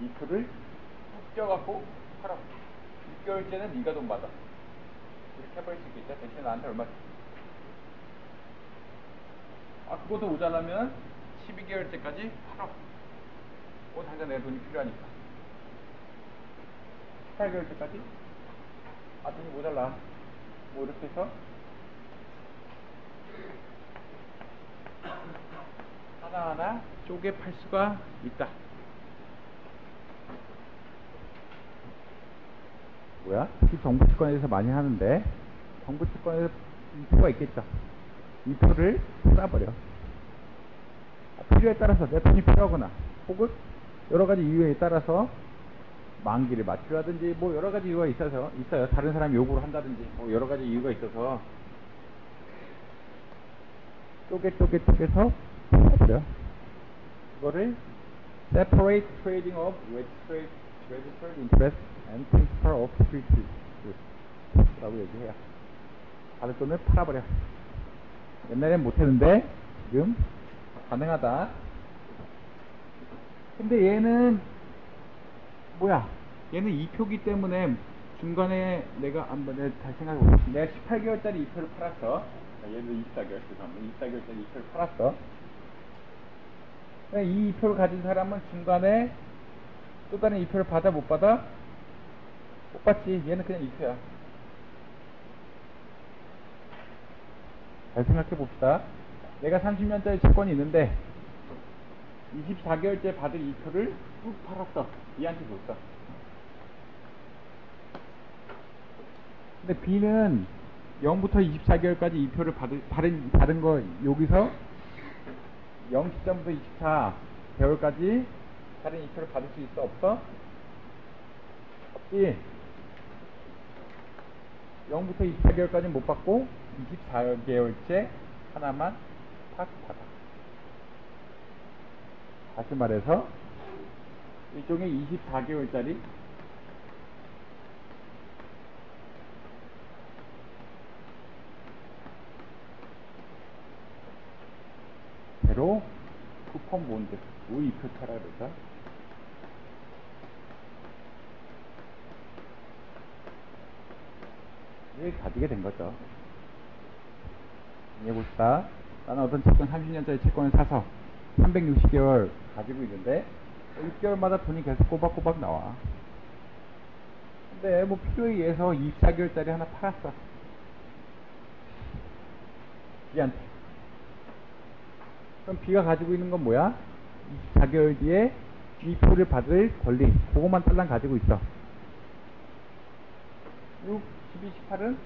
이표를 쭉 껴갖고 팔아. 6개월째는 네가 돈 받아. 이렇게 해버릴 수 있겠죠? 대신 나한테 얼마 줘? 아, 그것도 모자라면 12개월째까지 팔아. 당장 내 돈이 필요하니까. 18개월째까지? 아, 돈이 모자라. 뭐 이렇게 해서 하나하나 쪼개 팔 수가 있다. 뭐야? 특히 정부채권에서 많이 하는데, 정부채권에서 이표가 있겠죠. 이표를 쏴버려. 필요에 따라서 내 돈이 필요하거나 혹은 여러가지 이유에 따라서 만기를 맞추라든지 뭐 여러가지 이유가 있어요. 다른 사람이 요구를 한다든지 뭐 여러가지 이유가 있어서 쪼개서 쏴버려. 이거를 separate trading of registered interest and principal of securities 라고 얘기해요. 받을 돈을 팔아버려. 옛날엔 못했는데 지금 가능하다. 근데 얘는 뭐야? 얘는 2표기 때문에 중간에 내가 다시 생각해볼게. 내가 18개월짜리 2표를 팔았어. 얘도 24개월, 죄송합니다. 24개월짜리 2표를 팔았어. 이 2표를 가진 사람은 중간에 또 다른 2표를 받아 못 받아? 못 받지. 얘는 그냥 2표야. 잘 생각해 봅시다. 내가 30년짜리 채권이 있는데 24개월째 받을 2표를 쭉 팔았어. B한테 줬어. 근데 B는 0부터 24개월까지 2표를 받은 거 여기서 0 시점부터 24개월까지 다른 2표를 받을 수 있어? 없어? 없지. 0부터 24개월까지는 못 받고 24개월째 하나만 팍 받아. 다시 말해서 일종의 24개월짜리 제로 쿠폰 본드 우이표차라 그러죠. 이걸 가지게 된 거죠. 해봅시다. 나는 어떤 채권 30년짜리 채권을 사서 360개월 가지고 있는데 6개월마다 돈이 계속 꼬박꼬박 나와. 근데 뭐 필요에 의해서 24개월짜리 하나 팔았어. B한테. 그럼 B가 가지고 있는 건 뭐야? 24개월 뒤에 이 표를 받을 권리, 그것만 딸랑 가지고 있어. 6, 12, 18은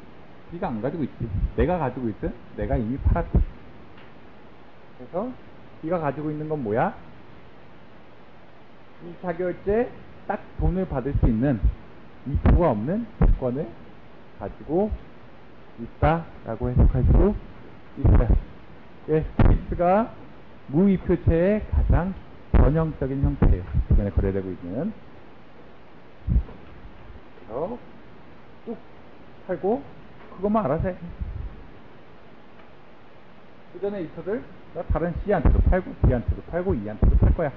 B가 안 가지고 있지. 내가 가지고 있어. 내가 이미 팔았지. 그래서 B가 가지고 있는 건 뭐야? 24개월째 딱 돈을 받을 수 있는 이표가 없는 채권을 가지고 있다라고 해석할 수 있어요. 스위스가 무이표채의 가장 전형적인 형태예요. 주변에 거래되고 있는. 그래서 쭉 팔고 그것만 알아서 해. 그 전에 이표들 다른 C한테도 팔고 B한테도 팔고 E한테도 팔 거야.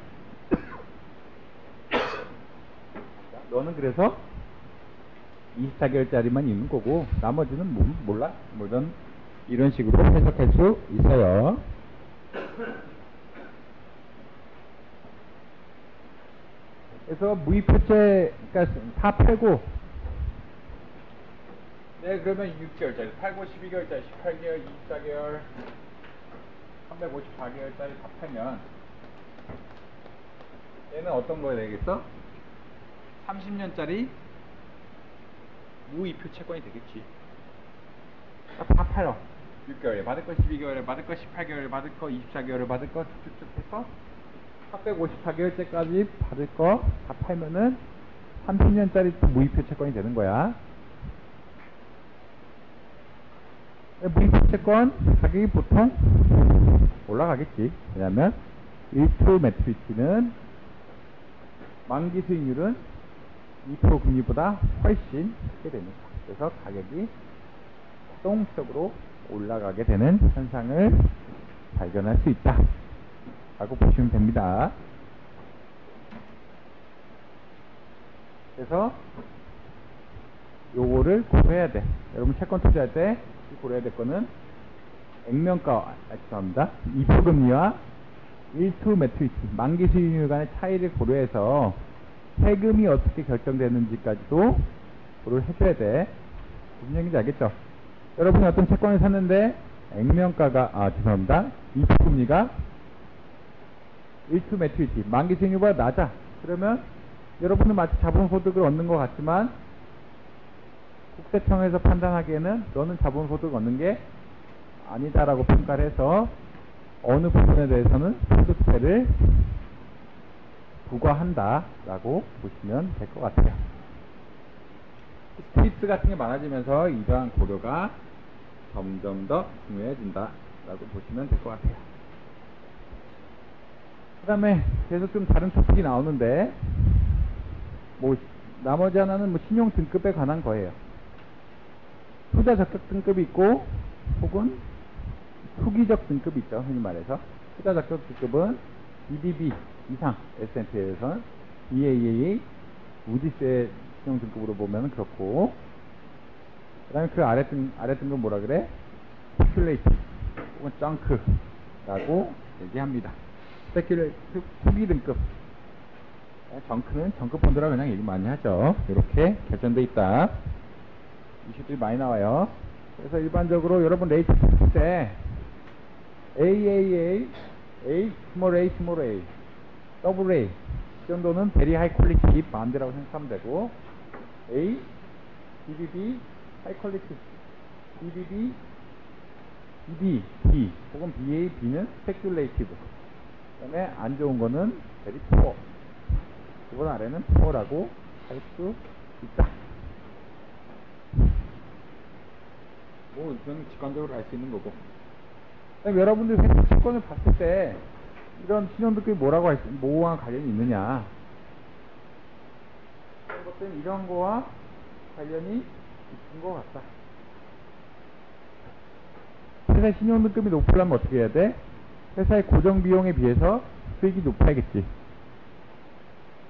너는 그래서 24개월짜리만 있는 거고 나머지는 몰라. 뭐든 이런 식으로 해석할 수 있어요. 그래서 무이표채 그러니까 다 팔고 네 그러면 6개월짜리 팔고 12개월짜리 18개월 24개월 354개월짜리 다 팔면 얘는 어떤 거에 되겠어? 30년짜리 무이표 채권이 되겠지. 다 팔어. 6개월에 받을 거 12개월에 받을 거 18개월에 받을 거 24개월에 받을 거 쭉쭉쭉 해서 454개월째까지 받을 거 다 팔면은 30년짜리 무이표 채권이 되는 거야. 무이표 채권 가격이 보통 올라가겠지. 왜냐면 1표 매트리티는 만기 수익률은 2% 금리보다 훨씬 크게 되니까. 그래서 가격이 자동적으로 올라가게 되는 현상을 발견할 수 있다 라고 보시면 됩니다. 그래서 요거를 고려해야 돼. 여러분 채권 투자할 때 고려해야 될 거는 액면가, 죄송합니다. 이표금리와 일투 매튜리티, 만기 수익률 간의 차이를 고려해서 세금이 어떻게 결정되는지까지도 고려를 해줘야 돼. 무슨 얘기인지 알겠죠? 여러분이 어떤 채권을 샀는데 액면가가, 죄송합니다. 이표금리가 일투 매튜리티, 만기 수익률보다 낮아. 그러면 여러분은 마치 자본소득을 얻는 것 같지만 국세청에서 판단하기에는 너는 자본소득을 얻는 게 아니다라고 평가를 해서 어느 부분에 대해서는 소득세를 부과한다라고 보시면 될 것 같아요. 스트리트 같은 게 많아지면서 이러한 고려가 점점 더 중요해진다라고 보시면 될 것 같아요. 그 다음에 계속 좀 다른 토픽이 나오는데 나머지 하나는 신용 등급에 관한 거예요. 투자 적격 등급이 있고 혹은 투기적 등급이 있죠. 흔히 말해서 투자 적격 등급은 BBB 이상 S&P에서는 BAA 무디스의 신용 등급으로 보면 그렇고, 그 다음에 그 아래 등급 뭐라 그래? 스페큘레이티브 혹은 정크라고 얘기합니다. 스페큘레이티브 투기 등급, 정크는 정크 펀드라 그냥 얘기 많이 하죠. 이렇게 결정돼 있다. 이슈들이 많이 나와요. 그래서 일반적으로 여러분 레이트 쓸 때 AAA, A, 스몰 A, 스몰 A, 더블 A 이 정도는 베리 하이 퀄리티 반대라고 생각하면 되고, A, BBB, 하이 퀄리티, BBB, BB, B 혹은 BA, B는 스페큘레이티브. 그 다음에 안 좋은 거는 베리 푸어, 그보다 아래는 푸어라고 할 수 있다. 이건 직관적으로 알 수 있는 거고. 그다음에 여러분들 회사 채권을 봤을 때 이런 신용등급이 뭐와 관련이 있느냐, 그런 것들은 이런 거와 관련이 있는 것 같다. 회사의 신용등급이 높으려면 어떻게 해야 돼? 회사의 고정비용에 비해서 수익이 높아야겠지.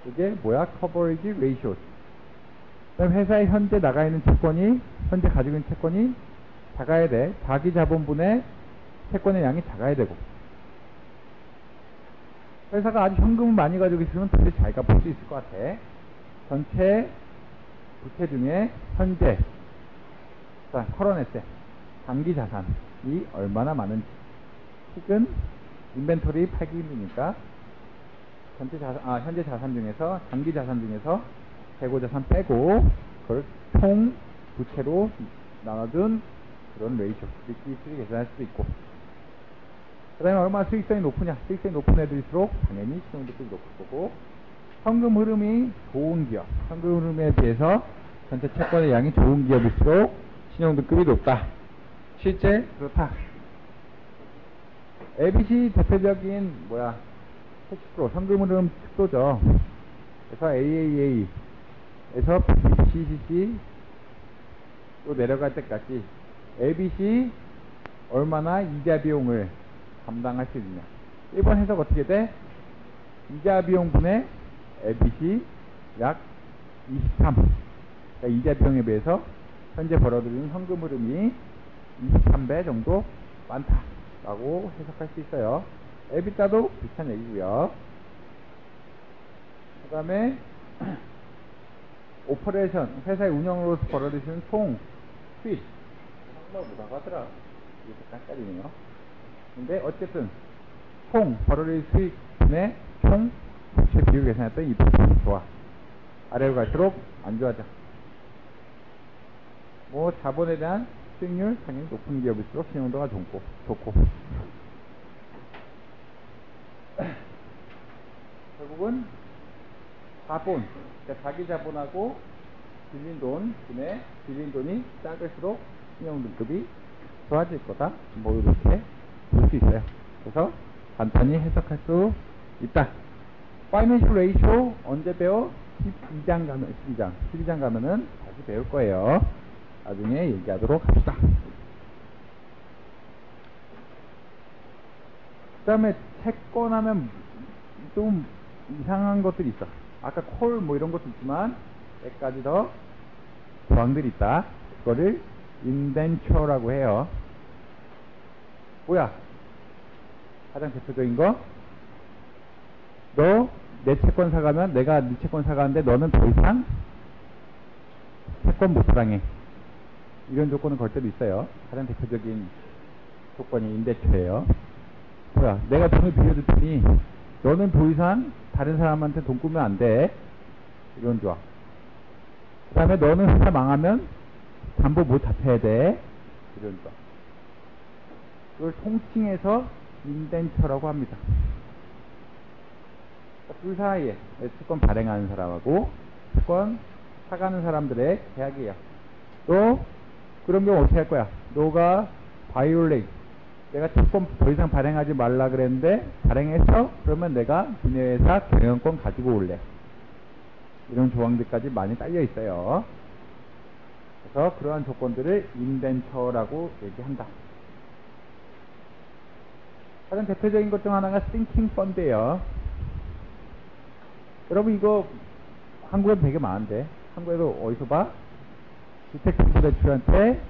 이게 뭐야? 커버리지 레이쇼. 그다음 회사에 현재 나가 있는 채권이, 현재 가지고 있는 채권이 작아야 돼. 자기 자본분의 채권의 양이 작아야 되고, 회사가 아주 현금을 많이 가지고 있으면 도저히 잘 갚을 수 있을 것 같아. 전체 부채 중에 현재 커런에셋, 단기 자산이 얼마나 많은지. 혹은 인벤토리 팔기 힘드니까 현재 자산 중에서, 단기 자산 중에서 재고 자산 빼고 그걸 총 부채로 나눠준 그런 레이쇼, 리퀴디티를 계산할 수도 있고, 그 다음에 얼마나 수익성이 높으냐. 수익성이 높은 애들일수록 당연히 신용등급이 높을 거고, 현금 흐름이 좋은 기업, 현금 흐름에 비해서 전체 채권의 양이 좋은 기업일수록 신용등급이 높다. 실제 그렇다. ABC 대표적인 캐시프로, 현금 흐름 축소죠. 그래서 AAA에서 CCC 또 내려갈 때까지 ABC 얼마나 이자 비용을 감당할 수 있느냐. 1번 해석 어떻게 돼? 이자 비용분의 ABC 약 23. 그러니까 이자 비용에 비해서 현재 벌어들이는 현금 흐름이 23배 정도 많다라고 해석할 수 있어요. 에비타도 비슷한 얘기고요. 그 다음에 오퍼레이션, 회사의 운영으로서 벌어들이는 총 수익, 정말 뭐라고 하더라, 이게 헷갈리네요. 근데 어쨌든 총 벌어들인 수익분의 총 부채 비율 계산했더니 이 부분이 좋아. 아래로 갈수록 안 좋아져. 자본에 대한 수익률 당연히 높은 기업일수록 신용도가 좋고 결국은 자본, 그러니까 자기 자본하고 빌린 돈 분의 빌린 돈이 작을수록 신용등급이 좋아질 거다. 이렇게 볼 수 있어요. 그래서 간단히 해석할 수 있다. 파이낸셜 레이쇼 언제 배워? 12장 가면은 다시 배울 거예요. 나중에 얘기하도록 합시다. 다음에 채권하면 좀 이상한 것들이 있어. 아까 콜 뭐 이런 것도 있지만 몇 가지 더 조항들이 있다. 그거를 인덴처라고 해요. 뭐야? 가장 대표적인 거, 너 내 채권 사가면 내가 네 채권 사가는데 너는 더 이상 채권 못 사랑해. 이런 조건을 걸 때도 있어요. 가장 대표적인 조건이 인덴처예요. 뭐야? 내가 돈을 빌려줄 테니 너는 더 이상 다른 사람한테 돈 꾸면 안 돼. 이런 조항. 그 다음에 너는 회사 망하면 담보 못 잡혀야 돼. 이런 조항. 그걸 통칭해서 인덴처라고 합니다. 둘 사이에 채권 발행하는 사람하고 채권 사가는 사람들의 계약이에요. 또 그런 경우 어떻게 할 거야? 너가 바이올레이트, 내가 채권 더 이상 발행하지 말라 그랬는데 발행했어? 그러면 내가 니네 회사 경영권 가지고 올래. 이런 조항들까지 많이 딸려 있어요. 그래서 그러한 조건들을 인덴처라고 얘기한다. 가장 대표적인 것 중 하나가 싱킹 펀드예요. 여러분 이거 한국에도 되게 많은데 한국에도 어디서 봐? 주택담보대출한테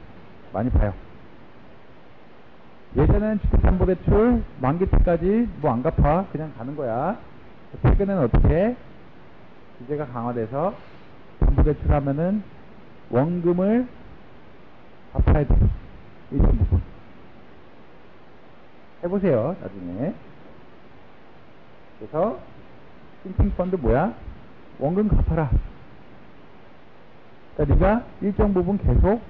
많이 봐요. 예전에는 주택담보대출 만기 때까지 뭐 안 갚아 그냥 가는 거야. 최근에는 어떻게 규제가 강화돼서 담보대출 하면은 원금을 갚아야 돼. 일정 부분 해보세요 나중에. 그래서 싱킹 펀드 뭐야? 원금 갚아라. 그러니까 네가 일정 부분 계속,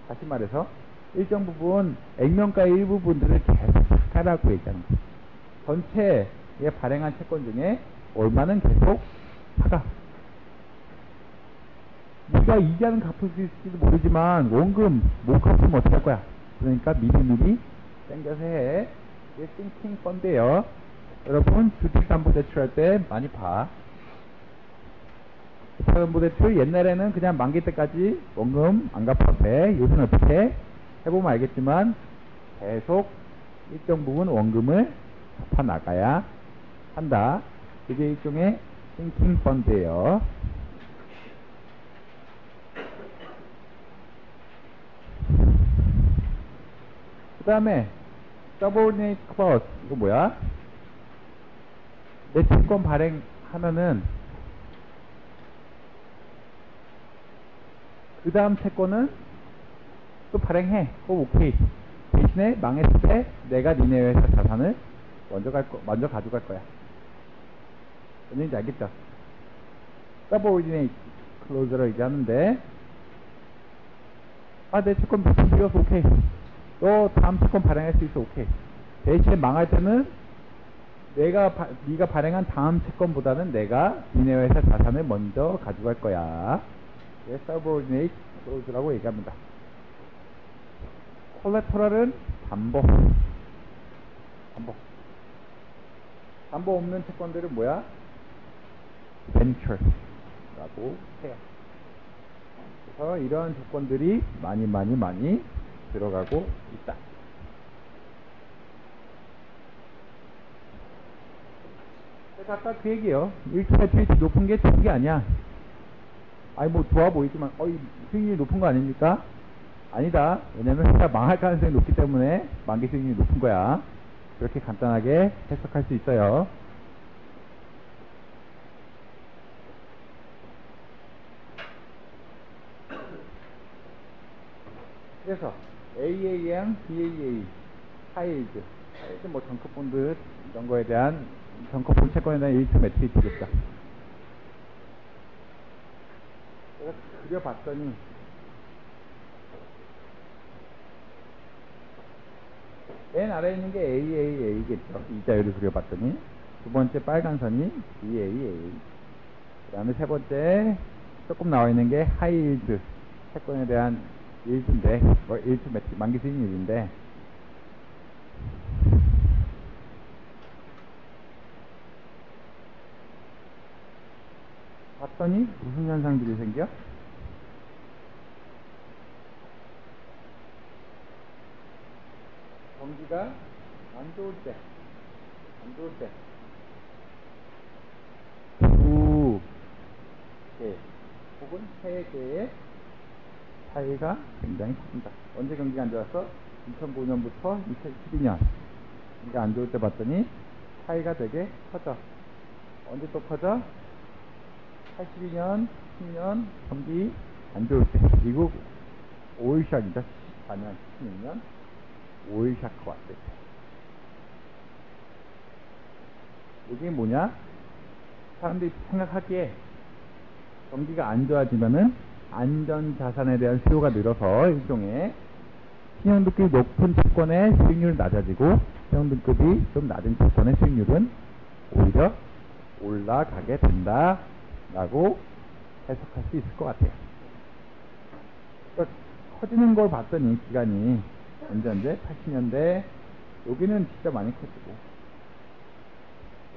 다시 말해서 일정 부분 액면가의 일부분들을 계속 갚아라고 얘기하는 거야. 전체에 발행한 채권 중에 얼마는 계속 사가. 네가 이자는 갚을 수 있을지도 모르지만 원금 못 갚으면 어떻게 할 거야? 그러니까 미리미리 땡겨서 해. 이게 싱킹 펀드예요. 여러분 주택담보대출 할 때 많이 봐. 주택담보대출 옛날에는 그냥 만기 때까지 원금 안 갚아도 돼. 요새는 어떻게 해보면 알겠지만 계속 일정 부분 원금을 갚아 나가야 한다. 이게 일종의 싱킹 펀드예요. 그 다음에 subordinate clause 이거 뭐야? 내 채권 발행하면은 그 다음 채권은 또 발행해. 그거 오케이. 대신에 망했을 때 내가 니네 회사 자산을 먼저 가져갈 거야. 뭔 얘기인지 알겠죠? subordinate clause를 얘기하는데, 내 채권 빌려서 오케이. 너 다음 채권 발행할 수 있어. 오케이. 대신에 망할 때는 네가 발행한 다음 채권보다는 내가 니네 회사 자산을 먼저 가져갈 거야. 이게 subordinate clause라고 얘기합니다. collateral은 담보 없는 채권들은 뭐야? venture라고 해요. 그래서 이런 조건들이 많이 들어가고 있다. 그래서 아까 그 얘기예요. 1차 매트리스 높은 게 좋은 게 아니야. 아니 뭐 좋아 보이지만 수익률이 높은 거 아닙니까? 아니다. 왜냐면 회사 망할 가능성이 높기 때문에 만기 수익률이 높은 거야. 그렇게 간단하게 해석할 수 있어요. 그래서 AAM, BAA, 하이드 뭐 정커본드 이런 거에 대한 정커본 채권에 대한 1차 매트리스겠죠. 내가 그려봤더니 맨 아래에 있는 게 AAA겠죠. 이자율을 그려봤더니 두 번째 빨간 선이 BAA, 그 다음에 세 번째 조금 나와 있는 게 하이힐드 채권에 대한 일주인데, 일주 만기 수익률인데, 봤더니 무슨 현상들이 생겨? 경기가 안 좋을 때 안 좋을 때 두 개 혹은 세 개의 차이가 굉장히 큽니다. 언제 경기가 안 좋았어? 2009년부터 2012년. 경기가 안 좋을 때 봤더니 차이가 되게 커져. 언제 또 커져? 82년, 10년 경기 안 좋을 때. 미국 오일샷이죠. 14년, 16년 오일샷 왔을 때. 이게 뭐냐? 사람들이 생각하기에 경기가 안 좋아지면은 안전자산에 대한 수요가 늘어서 일종의 신용등급이 높은 채권의 수익률은 낮아지고 신용등급이 좀 낮은 채권의 수익률은 오히려 올라가게 된다 라고 해석할 수 있을 것 같아요. 그러니까 커지는 걸 봤더니 기간이 언제 80년대 여기는 진짜 많이 커지고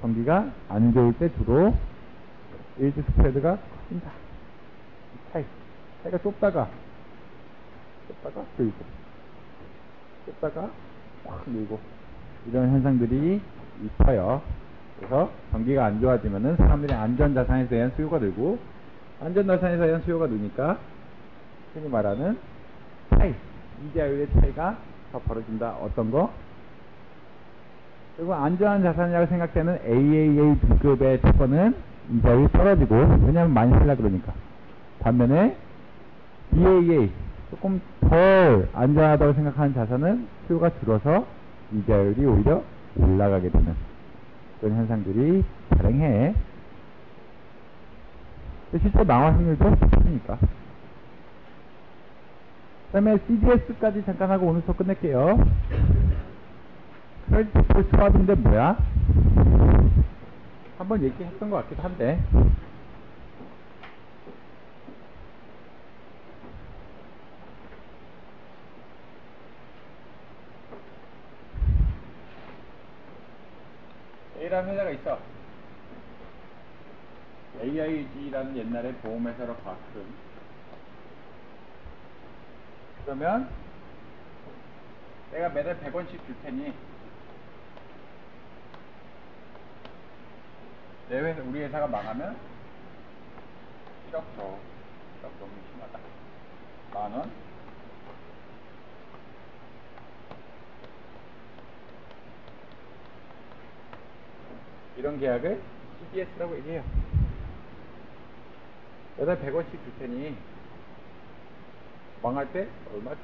경기가 안 좋을 때 주로 일드 스프레드가 커진다. 차이가 좁다가 늘고 좁다가 확 늘고 이런 현상들이 있어요. 그래서 경기가 안 좋아지면은 사람들이 안전자산에 대한 수요가 늘고 안전자산에 대한 수요가 느니까 흔히 말하는 차이, 이자율의 차이가 더 벌어진다. 어떤 거? 그리고 안전한 자산이라고 생각되는 AAA 등급의 채권은 이자율이 떨어지고 왜냐하면 많이 살라 그러니까. 반면에 BAA 조금 덜 안전하다고 생각하는 자산은 수요가 줄어서 이자율이 오히려 올라가게 되는 그런 현상들이 발생해. 실제 망화 확률도 높으니까. 그 다음에 CDS까지 잠깐 하고 오늘 수업 끝낼게요. 크레딧 디폴트 스왑인데 뭐야? 한번 얘기했던 것 같기도 한데 A라는 회사가 있어. AIG라는 옛날에 보험회사로 봤거든. 그러면 내가 매달 100원씩 줄 테니 우리 회사가 망하면 1억 줘. 1억 너무 심하다. 만원? 이런 계약을 CDS라고 얘기해요. 매달 100원씩 줄 테니 망할 때 얼마 줘?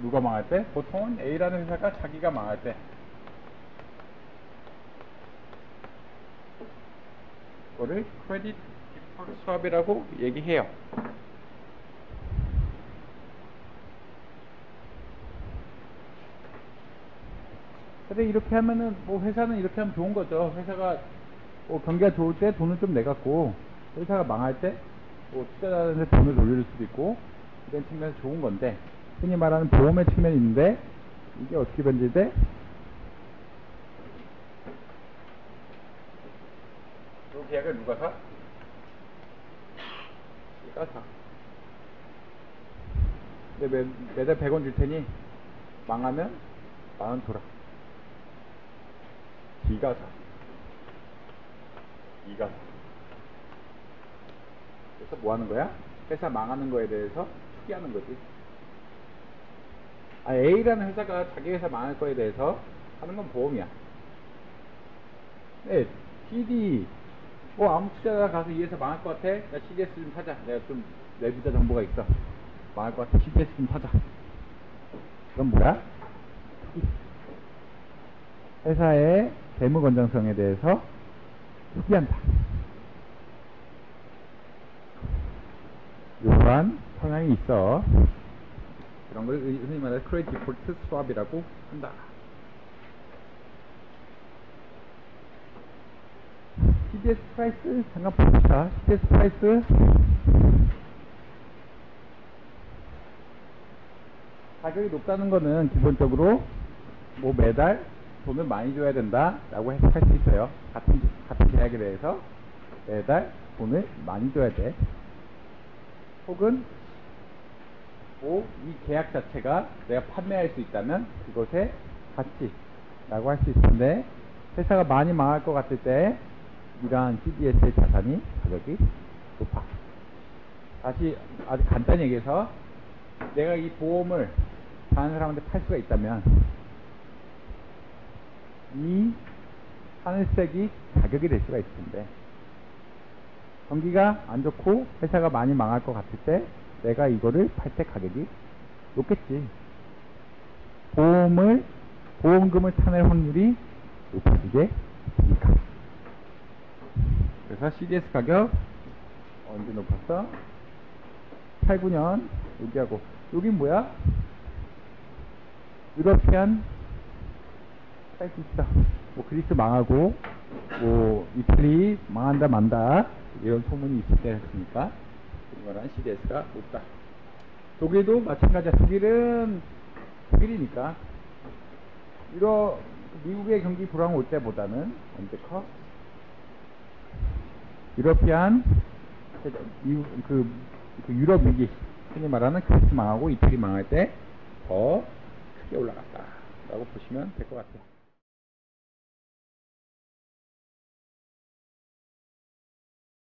누가 망할 때? 보통은 A라는 회사가 자기가 망할 때 그거를 크레딧 디폴트 스왑이라고 얘기해요. 근데 이렇게 하면은 뭐 회사는 이렇게 하면 좋은 거죠. 회사가 뭐 경기가 좋을 때 돈을 좀 내갖고 회사가 망할 때 뭐 투자자한테 돈을 돌릴 수도 있고 이런 측면에서 좋은 건데 흔히 말하는 보험의 측면이 있는데 이게 어떻게 변질돼? 그 계약을 누가 사? 얘가 사. 근데 매달 100원 줄 테니 망하면 만원 줘라. 네가 사. 그래서 뭐 하는 거야? 회사 망하는 거에 대해서 투기하는 거지. A라는 회사가 자기 회사 망할 거에 대해서 하는 건 보험이야. 네, CD, 아무 투자자 가서 이 회사 망할 것 같아? 야, CDS 좀 사자. 내가 좀 내부자 정보가 있어. 망할 것 같아. CDS 좀 사자. 그건 뭐야? 회사의 재무 건전성에 대해서 투기한다. 이러한 성향이 있어. 그런 걸 흔히 말해서 크레딧 디폴트 스왑이라고 한다. CDS 프라이스 잠깐 봅시다. CDS 프라이스 가격이 높다는 거는 기본적으로 뭐 매달 돈을 많이 줘야 된다 라고 해석할 수 있어요. 같은 계약에 대해서 매달 돈을 많이 줘야 돼. 혹은 뭐 이 계약 자체가 내가 판매할 수 있다면 그것에 같이 라고 할 수 있을 텐데, 회사가 많이 망할 것 같을 때 이러한 CDS의 자산이 가격이 높아. 다시 아주 간단히 얘기해서, 내가 이 보험을 다른 사람한테 팔 수가 있다면 이 하늘색이 가격이 될 수가 있을 텐데, 경기가 안 좋고 회사가 많이 망할 것 같을 때 내가 이거를 팔 때 가격이 높겠지. 보험금을 타낼 확률이 높아지게 되니까. 그래서 CDS 가격 언제 높았어? 8, 9년 여기하고, 여긴 뭐야? 유러피안 크라이시스. 뭐 그리스 망하고 뭐 이탈리 망한다 만다 이런 소문이 있을 때였으니까 이거란 CDS가 높다. 독일도 마찬가지야. 독일이니까 미국의 경기 불황 올 때보다는 언제 커? 유러피안 유럽 위기, 흔히 말하는 그리스 망하고 이태리 망할 때 더 크게 올라갔다 라고 보시면 될 것 같아요.